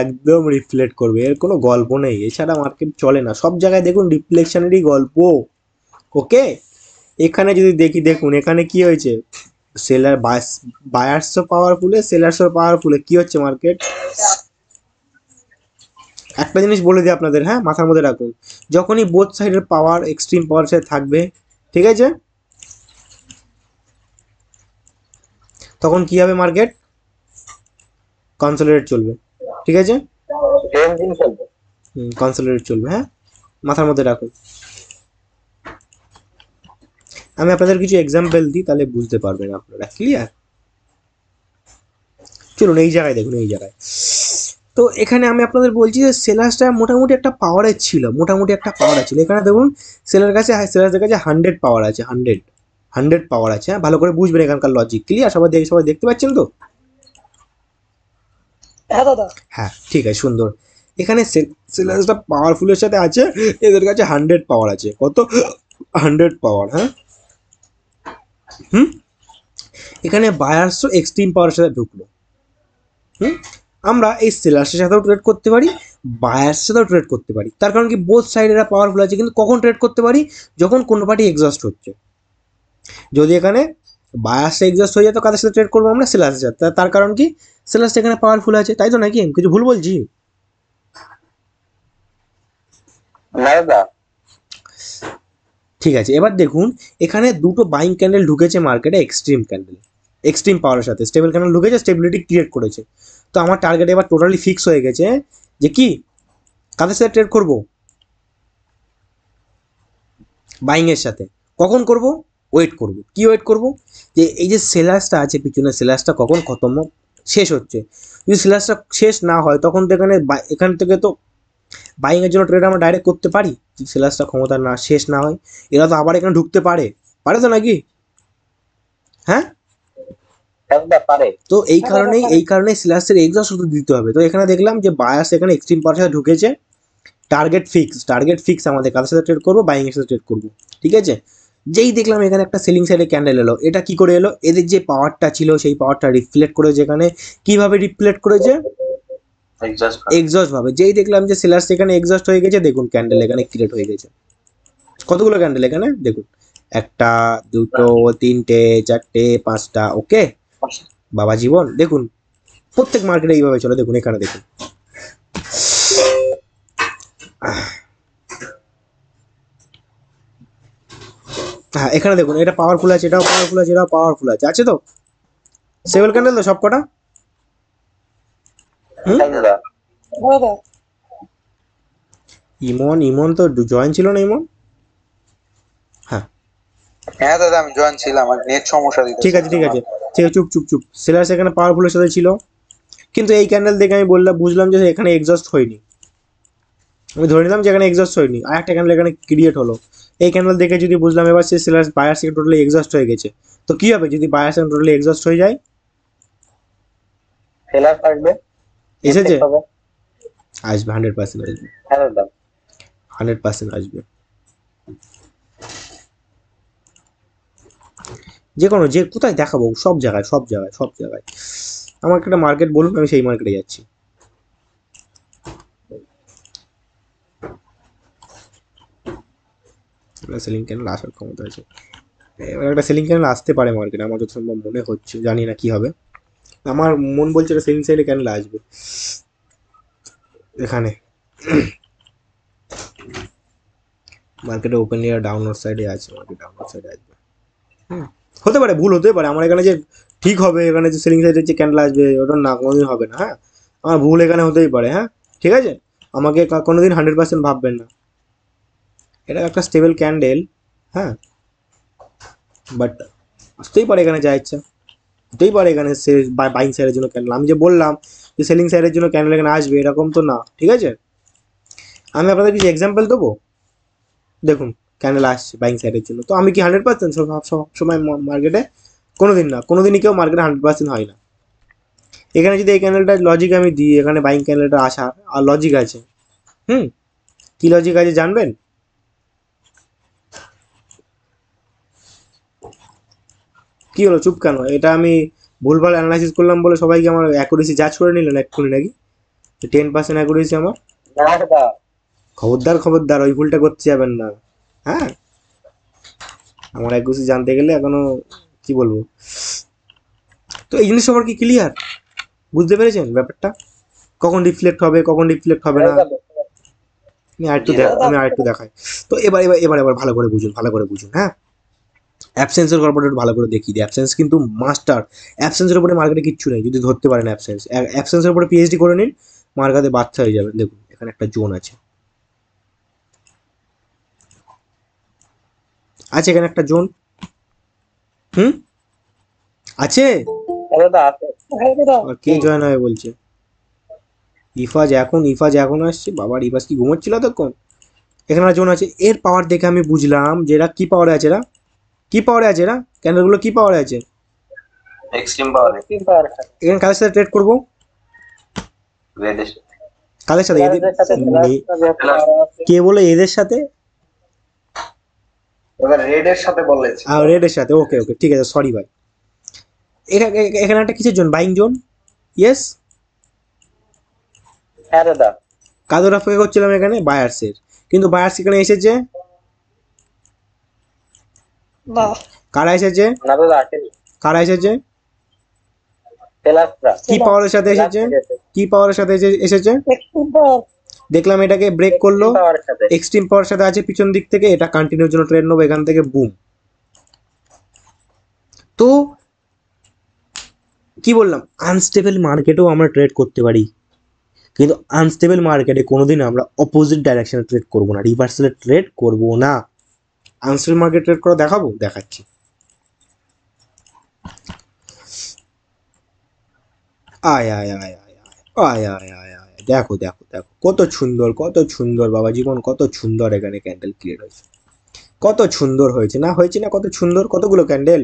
একদম রিফ্লেক্ট করবে, এর কোনো গল্প নেই। এছাড়া মার্কেট চলে না, সব জায়গায় দেখুন রিফ্লেকশনেরই গল্প। ওকে, এখানে যদি দেখি, দেখুন এখানে কি হয়েছে, সেলার বায়ার্সও পাওয়ারফুলে, সেলার্সও পাওয়ারফুলে, কি হচ্ছে মার্কেট। একটা জিনিস বলে দিই আপনাদের, হ্যাঁ মাথার মধ্যে রাখুন, যখনই বোথ সাইডের পাওয়ার এক্সট্রিম পাওয়ার সাথে থাকবে, ঠিক আছে, তখন কি হবে, মার্কেট কনসোলিডেট চলবে, ঠিক আছে, দিন চলবে। কনসোলিডেট চলবে, হ্যাঁ মাথার মধ্যে রাখুন। আমি আপনাদের কিছু এক্সাম্পল দিই, তাহলে বুঝতে পারবেন আপনারা। ক্লিয়ার? চলুন এই জায়গায় দেখুন, এই জায়গায় তো এখানে আমি আপনাদের বলছি যে সেলার্সটা মোটামুটি একটা পাওয়ারের ছিল, মোটামুটি একটা পাওয়ার ছিল। এখানে দেখুন সেলারদের কাছে 100 পাওয়ার আছে, 100 পাওয়ার আছে। হ্যাঁ ভালো করে বুঝবেন এখানকার লজিক। ক্লিয়ার? সবাই দেখতে পাচ্ছেন তো? হ্যাঁ দাদা। হ্যাঁ ঠিক আছে, সুন্দর। এখানে সেলার্সটা পাওয়ারফুলের সাথে আছে, এদের কাছে 100 পাওয়ার আছে। কত? 100 পাওয়ার। হ্যাঁ এখানে বায়ার্সও এক্সট্রিম পাওয়ারের সাথে ঢুকলো। আমরা এই সেলার্সের সাথেও ট্রেড করতে পারি, বায়ার্সের সাথেও ট্রেড করতে পারি। তার কারণ কি, বোথ সাইডেরা পাওয়ারফুল আছে। কিন্তু কখন ট্রেড করতে পারি? যখন কোনো পার্টি এক্সস্ট হচ্ছে। যদি এখানে বায়ার্সে এক্সস্ট হয়ে যায় তো কাদের সাথে ট্রেড করবো আমরা? সেলার্সের সাথে। তার কারণ কি, সেলার্স এখানে পাওয়ারফুল আছে, তাই তো নাকি? আমি কিছু ভুল বলছি? না দাদা। ঠিক আছে, এবার দেখুন এখানে দুটো বাইং ক্যান্ডেল ঢুকেছে মার্কেটে, এক্সট্রিম ক্যান্ডেল, এক্সট্রিম পাওয়ারের সাথে স্টেবল ক্যান্ডেল ঢুকেছে, স্টেবিলিটি ক্রিয়েট করেছে। তো আমার টার্গেট এবার টোটালি ফিক্স হয়ে গেছে যে কি, কাদের সাথে ট্রেড করবো? বাইং এর সাথে। কখন করব? ওয়েট করব। কি ওয়েট করব? যে এই যে সেলার্সটা আছে পিছনে, সেলার্সটা কখন খতম শেষ হচ্ছে। যদি সেলার্সটা শেষ না হয় তখন তো এখান থেকে তো বাইং এর জন্য ট্রেড আমরা ডাইরেক্ট করতে পারি। সেলার্সটা ক্ষমতা না শেষ না হয়, এরা তো আবার এখানে ঢুকতে পারে, পারে তো নাকি? হ্যাঁ পারে। তো এই কারণেই সেলার্সের এক্সস্ট হতে দিতে হবে। তো এখানে দেখলাম যে বায়ার্স এখানে এক্সট্রিম পাওয়ার সাথে ঢুকেছে, টার্গেট ফিক্স আমাদের কাদের সাথে ট্রেড করবো? বাইং এর সাথে ট্রেড করবো, ঠিক আছে। যেই দেখলাম এখানে একটা সেলিং সাইডে ক্যান্ডেল এলো, এটা কি করে এলো? এদের যে পাওয়ারটা ছিল সেই পাওয়ারটা রিফ্লেক্ট করেছে এখানে। কিভাবে রিফ্লেক্ট করেছে? এক্সস্ট ভাবে। যেই দেখলাম যে সেলার্স এখানে এক্সস্ট হয়ে গেছে, দেখুন ক্যান্ডেল এখানে ক্রিয়েট হয়ে গেছে। কতগুলো ক্যান্ডেল এখানে দেখুন, একটা, দুটো, তিনটে, চারটে, পাঁচটা। ওকে বাবা জীবন, দেখুন প্রত্যেক মার্কেটে এইভাবে চলে। দেখুন এখানে দেখুন, হ্যাঁ এখানে দেখুন, এটা পাওয়ারফুল আছে, এটাও পাওয়ারফুল আছে, এটাও পাওয়ারফুল আছে, আছে তো? সেভেল ক্যান্ডেল তো সব কটা। দাদা। ইমন তো জয়েন ছিল না, ইমন? হ্যাঁ দাদা আমি জয়েন ছিলাম, আমার নেট সমস্যা দিতে। ঠিক আছে চুপ। সেলার্স এখানে পাওয়ারফুলের সাথে ছিল, কিন্তু এই ক্যান্ডেল দেখে আমি বুঝলাম যে এখানে এক্সস্ট হয়নি। আমি ধরে নিলাম যে এখানে এক্সস্ট হয়নি, আর একটা ক্যান্ডেল এখানে ক্রিয়েট হলো। এই ক্যান্ডেল দেখে যদি বুঝলাম এবার সে সেলার্স বায়ার্স থেকে টোটালি এক্সস্ট হয়ে গেছে, তো কি হবে যদি বায়ার্স থেকে টোটালি এক্সস্ট হয়ে যায়? সেলার আসবে, এসেছে, আসবে 100% আসবে, হ্যাঁ দাদা 100% আসবে। যে কোনো যে কোথায় দেখাবো, সব জায়গায় সব জায়গায় সব জায়গায়। আমাকে একটা মার্কেট বলুন, আমি সেই মার্কেটে যাচ্ছি। সেলিং ক্যান্ডেল আসার ক্ষমতা আছে, এবার একটা সেলিং ক্যান্ডেল আসতে পারে মার্কেটে, আমার যত সম্ভব মনে হচ্ছে, জানি না কি হবে। আমার মন বলছে এটা সেলিং সাইডে ক্যান্ডেল আসবে এখানে। মার্কেটে ওপেন এরিয়া ডাউনওয়ার্ড সাইডে আছে, মার্কেট ডাউনওয়ার্ড সাইডে আসবে। হতে পারে, ভুল হতে পারে আমার এখানে, যে ঠিক হবে এখানে যে সেলিং সাইডে যে ক্যান্ডেল আসবে ওটা না, কোনোদিন হবে না। হ্যাঁ, আমার ভুল এখানে হতেই পারে। হ্যাঁ ঠিক আছে, আমাকে কোনোদিন 100% ভাববেন না। এটা একটা স্টেবল ক্যান্ডেল, হ্যাঁ, বাট আসতেই পারে এখানে যা ইচ্ছা, হতেই পারে এখানে বাইং সাইডের জন্য ক্যান্ডেল। আমি যে বললাম যে সেলিং সাইডের জন্য ক্যান্ডেল এখানে আসবে, এরকম তো না, ঠিক আছে। আমি আপনাদের কিছু এক্সাম্পল দেবো, দেখুন ক্যান্ডেল আসছে বাইং সাইডের জন্য, তো আমি কি 100% সব সময় মার্কেটে? কোনোদিন না, কোনোদিনই কেউ মার্কেটে 100% হয় না। এখানে যদি এই ক্যান্ডেলটার লজিক আমি দিই, এখানে বাইং ক্যান্ডেলটা আসার আর লজিক আছে। কি লজিক আছে জানবেন? কি হলো চুপ কেন? এটা আমি ভুলভাল অ্যানালাইসিস করলাম বলে সবাইকে আমার অ্যাকুরেসি জাজ করে নিলেন এক্ষুনি নাকি? 10% অ্যাকুরেসি আমার? খবরদার খবরদার, ওই ভুলটা করতে যাবেন না। হ্যাঁ, আমার অ্যাকুরেসি জানতে গেলে এখনো কি বলবো। তো এই জিনিস সবার কি ক্লিয়ার? বুঝতে পেরেছেন ব্যাপারটা? কখন রিফ্লেক্ট হবে, কখন রিফ্লেক্ট হবে না, আমি আরেকটু দেখাই। তো এবার এবার এবার এবার ভালো করে বুঝুন, ভালো করে বুঝুন। হ্যাঁ, অ্যাবসেন্সের গল্পটা একটু ভালো করে দেখিয়ে দিই। অ্যাবসেন্স কিন্তু মাস্টার, অ্যাবসেন্সের উপরে মার্কেটে কিচ্ছু নেই যদি ধরতে পারেন। অ্যাবসেন্সের উপরে পিএইচডি করে নিন, মার্কেটে বাচ্চা হয়ে যাবেন। দেখুন এখানে একটা জোন আছে, এখানে একটা জোন, আছে। হ্যাঁ দাদা, আর কে জয়েন হবে বলছে? ইফাজ এখন আসছে। বাবার ইফাজ কি ঘুমোচ্ছিল তখন? এখানে জোন আছে, এর পাওয়ার দেখে আমি বুঝলাম যে এরা কি পাওয়ারে আছে, এরা কি পাওয়ারে আছে, এরা ক্যান্ডেলগুলো কি পাওয়ারে আছে। এক্সট্রিম পাওয়ার এখানে কাদের সাথে ট্রেড করবো? কাদের সাথে? কে বলে এদের সাথে? এবার রেড এর সাথে বলেছে। রেডের সাথে, ওকে ওকে ঠিক আছে, সরি ভাই। এখানে একটা কিসের জোন? Buying zone, yes. হ্যাঁ দাদা, কাদের অপেক্ষা করছিলাম এখানে? বায়ার্সের। কিন্তু বায়ার্স এখানে এসেছে, না কারা এসেছে? না দাদা আসেনি, কারা এসেছে? সেলাররা কি পাওয়ারের সাথে এসেছে? কি পাওয়ারের সাথে এসেছে? দেখলাম এটাকে ব্রেক করলো, পাওয়ারের সাথে এক্সট্রিম পাওয়ার সাথে আছে পিছন দিক থেকে। এটা কন্টিনিউর জন্য ট্রেড নেবো এখান থেকে, বুম। তো কি বললাম, আনস্টেবল মার্কেটেও আমরা ট্রেড করতে পারি, কিন্তু আনস্টেবল মার্কেটে কোনোদিন আমরা অপোজিট ডাইরেকশনে ট্রেড করবো না, রিভার্সালে ট্রেড করবো না। আনস্টেবল মার্কেট ট্রেড করা দেখাবো, দেখাচ্ছি। আয় আয় আয় আয় আয় আয় আয় আয়, দেখো দেখো দেখো, কত সুন্দর, কত সুন্দর বাবা জীবন, কত সুন্দর এখানে ক্যান্ডেল ক্রিয়েট হয়েছে, কত সুন্দর হয়েছে না, হয়েছে না? কত সুন্দর, কতগুলো ক্যান্ডেল,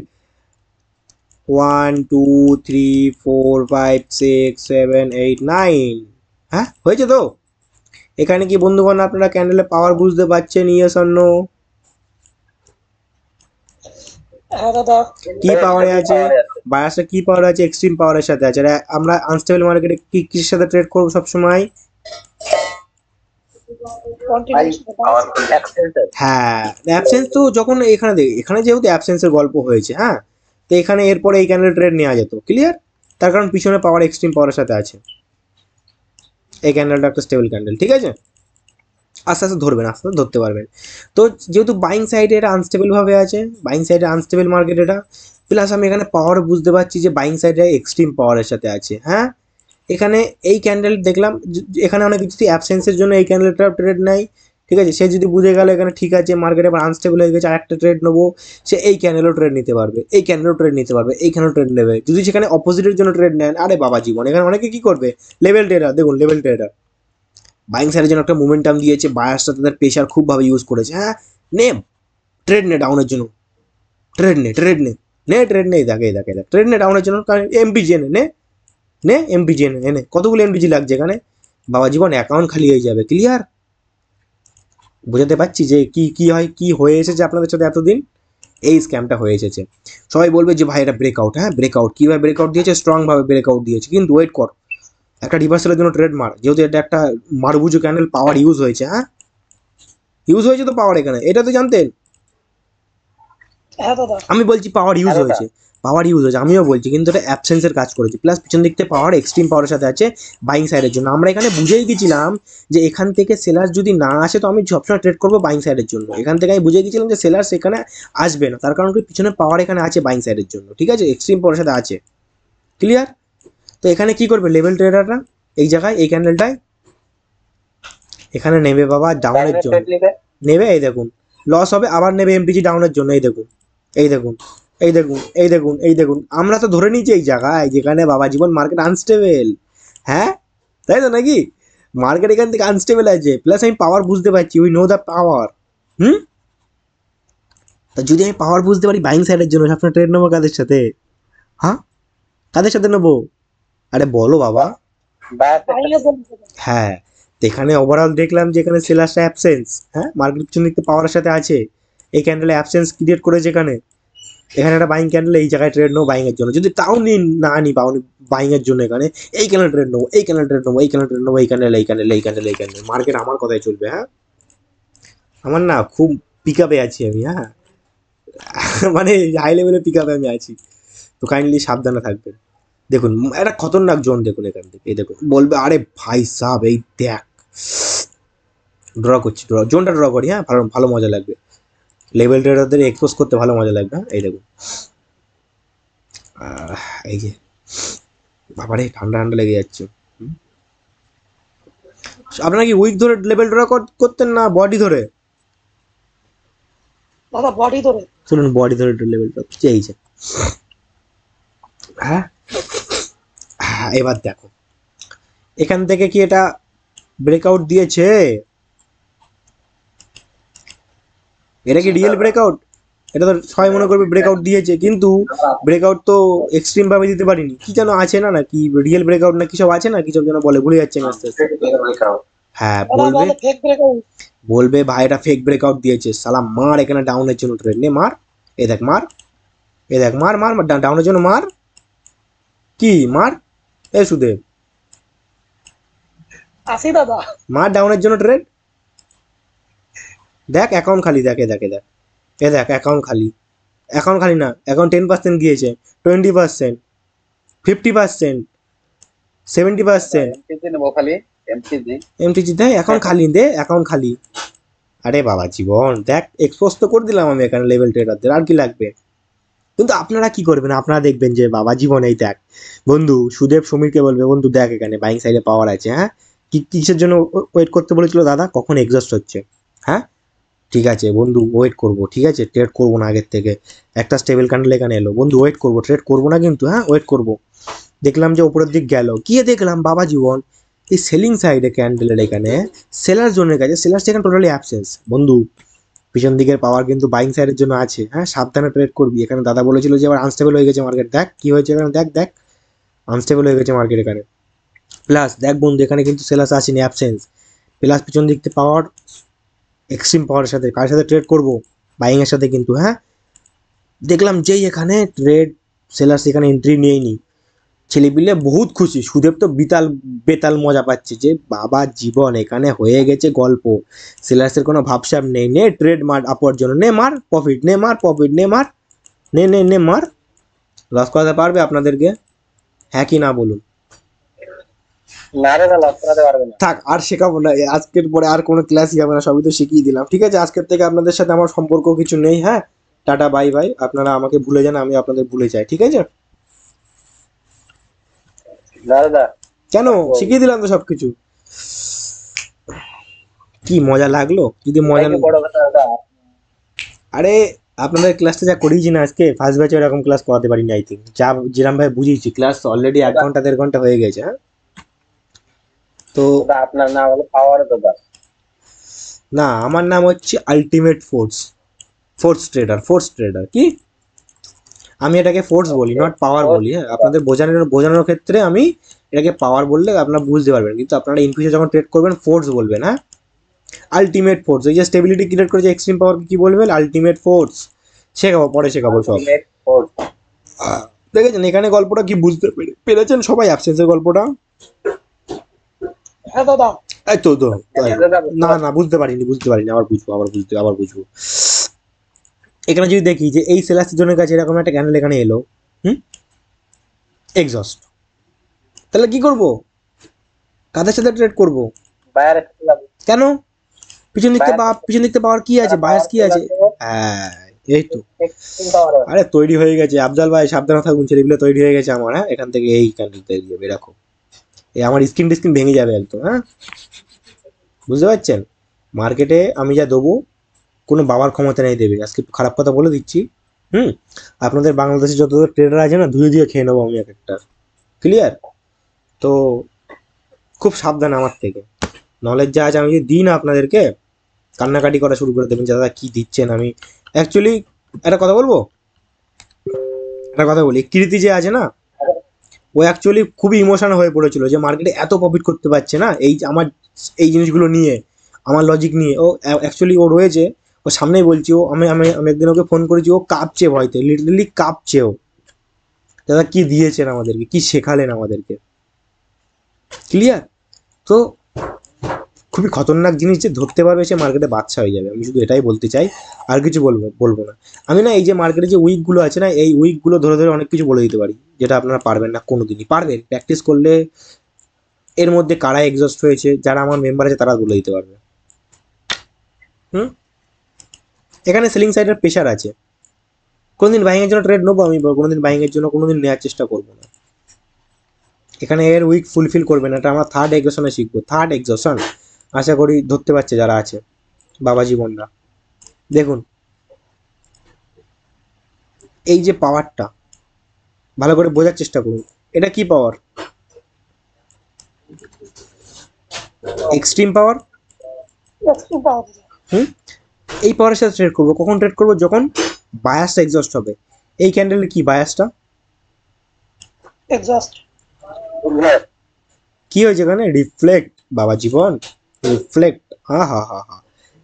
1 2 3 4 5 6 7 8 9, হ্যাঁ হয়েছে তো। এখানে কি বন্ধুগণ আপনারা ক্যান্ডেলের পাওয়ার বুঝতে পারছেন? Yes or no? হ্যাঁ দাদা, কি পাওয়ারে আছে? বায়াসে কি পাওয়ার আছে? এক্সট্রিম পাওয়ারের সাথে আছে। আর আমরা আনস্টেবল মার্কেটে কি কিসের সাথে ট্রেড করবো সবসময়? হ্যাঁ, অ্যাবসেন্স তো যখন এখানে যেহেতু অ্যাবসেন্সের গল্প হয়েছে, হ্যাঁ, তো এখানে এরপরে এই ক্যান্ডেল ট্রেড নেওয়া যেত, ক্লিয়ার। তার কারণ পিছনে পাওয়ার এক্সট্রিম পাওয়ারের সাথে আছে। এই ক্যান্ডেলটা একটা স্টেবল ক্যান্ডেল, ঠিক আছে। আস্তে আস্তে ধরবেন, আস্তে আস্তে ধরতে পারবেন। তো যেহেতু বাইং সাইডে এটা আনস্টেবল ভাবে আছে, বাইং সাইডে আনস্টেবল মার্কেট এটা, প্লাস আমি এখানে পাওয়ার বুঝতে পারছি যে বাইং সাইডে এক্সট্রিম পাওয়ারের সাথে আছে। হ্যাঁ, এখানে এই ক্যান্ডেল দেখলাম, এখানে অনেক কিছু অ্যাবসেন্সের জন্য এই ক্যান্ডেলটা ট্রেড নেয়, ঠিক আছে। সে যদি বুঝে গেল এখানে ঠিক আছে মার্কেটে আবার আনস্টেবল হয়ে গেছে, আরেকটা ট্রেড নেবো, সে এই ক্যান্ডেলও ট্রেড নিতে পারবে, এই ক্যান্ডেলও ট্রেড নিতে পারবে, এইখানেও ট্রেড নেবে। যদি সেখানে অপোজিটের জন্য ট্রেড নেন, আরে বাবা জীবন, এখানে অনেকে কি করবে? লেভেল ট্রেডার, দেখুন লেভেল ট্রেডার বাইং সাইডের জন্য একটা মোমেন্টাম দিয়েছে, বায়ার্সটা তাদের প্রেশার খুবভাবে ইউজ করেছে। হ্যাঁ, নে ট্রেড নে ডাউনের জন্য, ট্রেড নে ট্রেড নে নে ট্রেড নেই, দেখে দেখে দেখ ট্রেড নে ডাউনের জন্য, কারণ এমপিজি নে নে এমপিজি এনে কতগুলো এমপিজি লাগছে এখানে, বাবা জীবন অ্যাকাউন্ট খালি হয়ে যাবে, ক্লিয়ার। বোঝাতে পারছি যে কি কি হয়, কি হয়ে এসেছে আপনাদের সাথে এতদিন, এই স্ক্যামটা হয়ে এসেছে। সবাই বলবে যে ভাই এটা ব্রেকআউট, হ্যাঁ ব্রেকআউট, কীভাবে ব্রেকআউট দিয়েছে, স্ট্রংভাবে ব্রেকআউট দিয়েছে, কিন্তু ওয়েট কর, একটা রিভার্সালের জন্য ট্রেড মার, যেহেতু এটা একটা মারবুজু ক্যান্ডেল, পাওয়ার ইউজ হয়েছে, হ্যাঁ ইউজ হয়েছে তো পাওয়ার এখানে, এটা তো জানতেন। হ্যাঁ দাদা, আমি বলছি পাওয়ার ইউজ হয়েছে, পাওয়ার ইউজ হয়েছে, আমিও বলছি, কিন্তু এটা অ্যাবসেন্সের কাজ করেছে, প্লাস পিছন দিক থেকে পাওয়ার এক্সট্রিম পাওয়ারের সাথে আছে বাইং সাইডের জন্য। আমরা এখানে বুঝেই গেছিলাম যে এখান থেকে সেলার যদি না আসে তো আমি সবসময় ট্রেড করবো বাইং সাইডের জন্য। এখান থেকে আমি বুঝে গেছিলাম যে সেলার সেখানে আসবে না, তার কারণ কি পিছনে পাওয়ার এখানে আছে বাইং সাইডের জন্য, ঠিক আছে, এক্সট্রিম পাওয়ারের সাথে আছে, ক্লিয়ার। তো এখানে কি করবে লেভেল ট্রেডাররা, এই জায়গায় এই ক্যান্ডেলটায় এখানে নেবে বাবা ডাউনের জন্য, নেবে, এই দেখুন লস হবে, আবার নেবে এমটিজি ডাউনের জন্য, এই দেখুন এই দেখুন এই দেখুন এই দেখুন এই দেখুন। আমরা তো ধরে নিয়েছি এই জায়গায় যেখানে বাবা জীবন মার্কেট আনস্টেবল, হ্যাঁ তাই তো নাকি, মার্কেট এখান থেকে আনস্টেবল আছে, প্লাস আমি পাওয়ার বুঝতে পারছি, উই নো দ্য পাওয়ার। তা যদি আমি পাওয়ার বুঝতে পারি বাইং সাইডের জন্য সবসময় ট্রেড নেবো কাদের সাথে, হ্যাঁ কাদের সাথে নেবো, আরে বলো বাবা। বাইরে চলছে। হ্যাঁ, তো এখানে ওভারঅল দেখলাম যে এখানে সেলার্সটা অ্যাবসেন্স, হ্যাঁ মার্কেট পিছন দিকে পাওয়ারের সাথে আছে, এই ক্যান্ডেলে অ্যাবসেন্স ক্রিয়েট করেছে এখানে, এখানে একটা বাইং ক্যান্ডেল, এই জায়গায় ট্রেড নেবো বাইং এর জন্য, যদি তাও না নি বাইং এর জন্য এখানে এই ক্যান্ডেল ট্রেড নেবো, এই ক্যান্ডেল ট্রেড নেবো, এই ক্যান্ডেল ট্রেড নেবো, এই ক্যান্ডেল এই ক্যান্ডেল এই ক্যান্ডেল এই ক্যান্ডেল, মার্কেট আমার কথাই চলবে, হ্যাঁ আমার না খুব পিক আপে আছি আমি, হ্যাঁ মানে হাই লেভেলে পিক আপে আমি আছি, তো কাইন্ডলি সাবধানে থাকবেন। দেখুন একটা খতরনাক জোন দেখুন এখান থেকে, এই দেখুন বলবে আরে ভাই সাব এই দেখ, ড্র করছি, জোনটা ড্র করি, হ্যাঁ ভালো ভালো মজা লাগবে, লেভেল ট্রেডারদের এক্সপোজ করতে ভালো মজা লাগবে, হ্যাঁ এই দেখুন এই যে বাবারে ঠান্ডা ঠান্ডা লেগে যাচ্ছে। আপনারা কি উইক ধরে লেভেল ড্র করতেন না বডি ধরে? দাদা বডি ধরে। শুনুন বডি ধরে লেভেল ড্র চেয়েছে, হ্যাঁ এবার দেখো এখান থেকে কি এটা ব্রেকআউট দিয়েছে, এটা কি রিয়েল ব্রেকআউট? এটা তো সবাই মনে করবে ব্রেকআউট দিয়েছে, কিন্তু ব্রেকআউট তো এক্সট্রিম ভাবে দিতে পারিনি, কি যেন আছে না, কি রিয়েল ব্রেকআউট না কি সব আছে না, কি সব যেন বলে, ভুলে যাচ্ছে আমি আস্তে আস্তে। হ্যাঁ বলবে, ফেক ব্রেকআউট। বলবে ভাই এটা ফেক ব্রেকআউট দিয়েছে, সালা মার এখানে ডাউনের জন্য ট্রেড নে, মার, এই দেখ মার, এই দেখ মার মার ডাউনের জন্য মার, কি মার, এ সুদেব আসি দাদা, মার ডাউনের জন্য ট্রেড, দেখ অ্যাকাউন্ট খালি, দেখ এ দেখ এ দেখ এ দেখ অ্যাকাউন্ট খালি, অ্যাকাউন্ট খালি না, অ্যাকাউন্ট 10% গিয়েছে, 20%, 50%, 70%, এমটিজি দেয় অ্যাকাউন্ট খালি, দে অ্যাকাউন্ট খালি। আরে বাবা জীবন দেখ এক্সপোজ তো করে দিলাম আমি এখানে লেভেল ট্রেডারদের, আর কি লাগবে। কিন্তু আপনারা কি করবেন, আপনারা দেখবেন যে বাবা জীবন এই দেখ বন্ধু, সুদেব সমীরকে বলবে বন্ধু দেখ এখানে বাইং সাইডে পাওয়ার আছে, হ্যাঁ কিসের জন্য ওয়েট করতে বলেছিল দাদা, কখন এক্সস্ট হচ্ছে, হ্যাঁ ঠিক আছে বন্ধু ওয়েট করবো, ঠিক আছে ট্রেড করবো না আগের থেকে, একটা স্টেবল ক্যান্ডেল এখানে এলো বন্ধু ওয়েট করবো, ট্রেড করবো না কিন্তু, হ্যাঁ ওয়েট করবো। দেখলাম যে উপরের দিক গেল, গিয়ে দেখলাম বাবা জীবন এই সেলিং সাইডে ক্যান্ডেলের এখানে সেলার জোনের কাছে, সেলার সেখানে টোটালি অ্যাবসেন্স বন্ধু, পিছন দিকের পাওয়ার কিন্তু বাইং সাইডের জন্য আছে, হ্যাঁ সাবধানে ট্রেড করবি। এখানে দাদা বলেছিল যে আবার আনস্টেবল হয়ে গেছে মার্কেট, দেখ কি হয়েছে এখানে, দেখ দেখ আনস্টেবল হয়ে গেছে মার্কেট এখানে, প্লাস দেখ বন্ধু এখানে কিন্তু সেলার্স আসেনি, অ্যাবসেন্স, প্লাস পিছন দিক থেকে পাওয়ার এক্সট্রিম পাওয়ারের সাথে, কার সাথে ট্রেড করবো, বাইং এর সাথে কিন্তু, হ্যাঁ দেখলাম যেই এখানে ট্রেড সেলার্স এখানে এন্ট্রি নিয়েনি, ছেলেপিলে বহুত খুশি, সুদেব তো বেতাল মজা পাচ্ছে যে বাবা জীবন এখানে হয়ে গেছে গল্প, সেলার্সের কোনো ভাবসাব নেই, নে ট্রেড মার আপওয়ার জন্য, নে মার প্রফিট, নে মার প্রফিট, নে মার, নে নে নে মার, লস করাতে পারবে আপনাদেরকে, হ্যাঁ কি না বলুন। না রে না, লস করাতে পারবে না। থাক আর শেখাবো না, আজকের পরে আর কোনো ক্লাসই হবে না, সবই তো শিখিয়ে দিলাম, ঠিক আছে আজকের থেকে আপনাদের সাথে আমার সম্পর্ক কিছু নেই, হ্যাঁ টাটা বাই বাই, আপনারা আমাকে ভুলে যান, আমি আপনাদের ভুলে যাই, ঠিক আছে। না দাদা কেন শিখিয়ে দিলাম তো সবকিছু, কি মজা লাগলো, যদি মজা বড় কথা দাদা, আরে আপনাদের ক্লাসটা যা করিয়েছি না আজকে ফার্স্ট ব্যাচে এরকম ক্লাস করাতে পারিনি, আই থিঙ্ক যা যেরকম ভাবে বুঝিয়েছি, ক্লাস অলরেডি 1 ঘন্টা 1.5 ঘন্টা হয়ে গেছে, হ্যাঁ তো আপনার নাম হলো পাওয়ার দাদা, না আমার নাম হচ্ছে আলটিমেট ফোর্স ট্রেডার কি, আমি এটাকে ফোর্স বলি নট পাওয়ার বলি, হ্যাঁ আপনাদের বোঝানোর ক্ষেত্রে আমি এটাকে পাওয়ার বললে আপনারা বুঝতে পারবেন, কিন্তু আপনারা ইন ফিউচার যখন ট্রেড করবেন ফোর্স বলবেন, হ্যাঁ আলটিমেট ফোর্স, এই যে স্টেবিলিটি ক্রিয়েট করেছে এক্সট্রিম পাওয়ার কি বলবেন, আলটিমেট ফোর্স, শেখাবো, পরে শেখাবো সব। দেখেছেন এখানে গল্পটা কি বুঝতে পেরেছেন সবাই, অ্যাবসেন্সের গল্পটা? হ্যাঁ দাদা। এই তো তো তাই। না না বুঝতে পারিনি, আবার বুঝবো। এখানে যদি দেখি যে এই সেলার সিজনের কাছে এরকম একটা ক্যান্ডেল এখানে এলো, এক্সস্ট, তাহলে কি করব? কাদের সাথে ট্রেড করব? বায়ার কেন? পিছন দিকতে পাওয়ার কি আছে, বায়াস কি আছে? হ্যাঁ এই তো, আরে তৈরি হয়ে গেছে আফজাল ভাই, সাবধানে থাকুন, ছেলেগুলো তৈরি হয়ে গেছে আমার। হ্যাঁ, এখান থেকে এই ক্যান্ডেল তৈরি হবে, দেখো এই আমার স্ক্রিন ভেঙে যাবে একদম। হ্যাঁ, বুঝতে পারছেন? মার্কেটে আমি যা দেবো কোনো বাবার ক্ষমতা নেই দেবে। আজকে একটু খারাপ কথা বলে দিচ্ছি। আপনাদের বাংলাদেশে যত ট্রেডার আছে না, ধুয়ে ধুয়ে খেয়ে নেবো আমি এক একটা। ক্লিয়ার? তো খুব সাবধান আমার থেকে, নলেজ যা আছে আমি যদি দিই না আপনাদেরকে, কান্নাকাটি করা শুরু করে দেবেন যে দাদা কী দিচ্ছেন। আমি অ্যাকচুয়ালি একটা কথা বলি, কৃতি যে আছে না, ও অ্যাকচুয়ালি খুবই ইমোশনাল হয়ে পড়েছিল যে মার্কেটে এত প্রফিট করতে পারছে না এই আমার এই জিনিসগুলো নিয়ে, আমার লজিক নিয়ে। ও অ্যাকচুয়ালি ও রয়েছে, ও সামনেই বলছি, ও আমি আমি আমি একদিন ওকে ফোন করেছি, ও কাঁপছে ভয়তে, লিটারালি কাঁপছে ও। দাদা কি দিয়েছেন আমাদেরকে, কি শেখালেন আমাদেরকে। ক্লিয়ার? তো খুবই খতরনাক জিনিস, যে ধরতে পারবে সে মার্কেটে বাচ্চা হয়ে যাবে। আমি শুধু এটাই বলতে চাই, আর কিছু বলবো না। আমি না এই যে মার্কেটে যে উইকগুলো আছে না, এই উইকগুলো ধরে ধরে অনেক কিছু বলে দিতে পারি, যেটা আপনারা পারবেন না কোনোদিনই। পারবেন, প্র্যাকটিস করলে এর মধ্যে কারা এক্সস্ট হয়েছে, যারা আমার মেম্বার আছে তারা বলে দিতে পারবে। এখানে সেলিং সাইডের প্রেশার আছে, কোনোদিন বাইংয়ের জন্য ট্রেড নেবো আমি, কোনোদিন বাইংয়ের জন্য কোনোদিন নেওয়ার চেষ্টা করবো না। এখানে এর উইক ফুলফিল করবে না, এটা আমরা থার্ড এক্সশনে শিখবো। থার্ড এক্সশন আশা করি ধরতে পারছে যারা আছে, বাবা জীবনরা। দেখুন এই যে পাওয়ারটা, ভালো করে বোঝার চেষ্টা করুন, এটা কি পাওয়ার? এক্সট্রিম পাওয়ার। এক্সট্রিম পাওয়ার। এই পাওয়ারের সাথে ট্রেড করবো, কখন ট্রেড করবো? যখন বায়াসটা এক্সস্ট হবে। এই ক্যান্ডেলের কি বায়াসটা? এক্সস্ট। কি হয়েছে এখানে? রিফ্লেক্ট, বাবা জীবন, রিফ্লেক্ট। হা।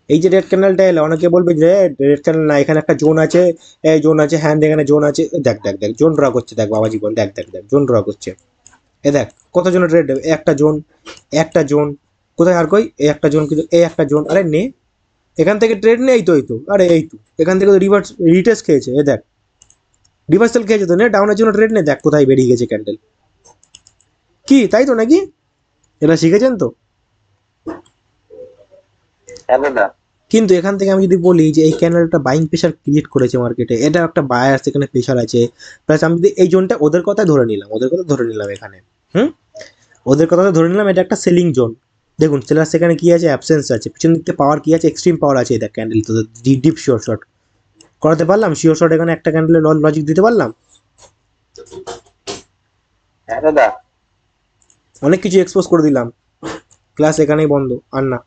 এই যে রেড ক্যান্ডেলটা এলো, অনেকে বলবে যে রেড ক্যান্ডেল না, এখানে একটা জোন আছে, এই জোন আছে, হ্যান্ড এখানে জোন আছে। দেখ জোন ড্র করছে, দেখ বাবা জীবন, দেখ জোন ড্র করছে। দেখ কত জনের ট্রেড দেবে, একটা জোন কোথায়, আর কই এই একটা জোন, কিন্তু এই একটা জোন। আরে নে এখান থেকে ট্রেড নে, এই তো আরে এই তো এখান থেকে তো রিটেস্ট খেয়েছে। দেখ রিভার্সাল খেয়েছে তো, নে ডাউনের জন্য ট্রেড নে, দেখ কোথায় বেরিয়ে গেছে ক্যান্ডেল। কি তাই তো নাকি? এটা শিখেছেন তো? কিন্তু এখান থেকে আমি যদি বলি যে এই ক্যান্ডেলটা বাইং প্রেশার ক্রিয়েট করেছে মার্কেটে, এটা একটা বায়ার্স, এখানে প্রেশার আছে, প্লাস আমি যদি এই জোনটা ওদের কথা ধরে নিলাম এখানে, ওদের কথা ধরে নিলাম, এটা একটা সেলিং জোন। দেখুন সেলার সেখানে কি আছে, অ্যাবসেন্স আছে, পিছন দিকে পাওয়ার কি আছে, এক্সট্রিম পাওয়ার আছে। দেখ ক্যান্ডেল তো ডিপ শিওর শর্ট করাতে পারলাম, শিওর শর্ট এখানে একটা ক্যান্ডেলের লজিক দিতে পারলাম। অনেক কিছু এক্সপোজ করে দিলাম, ক্লাস এখানেই বন্ধ, আর না।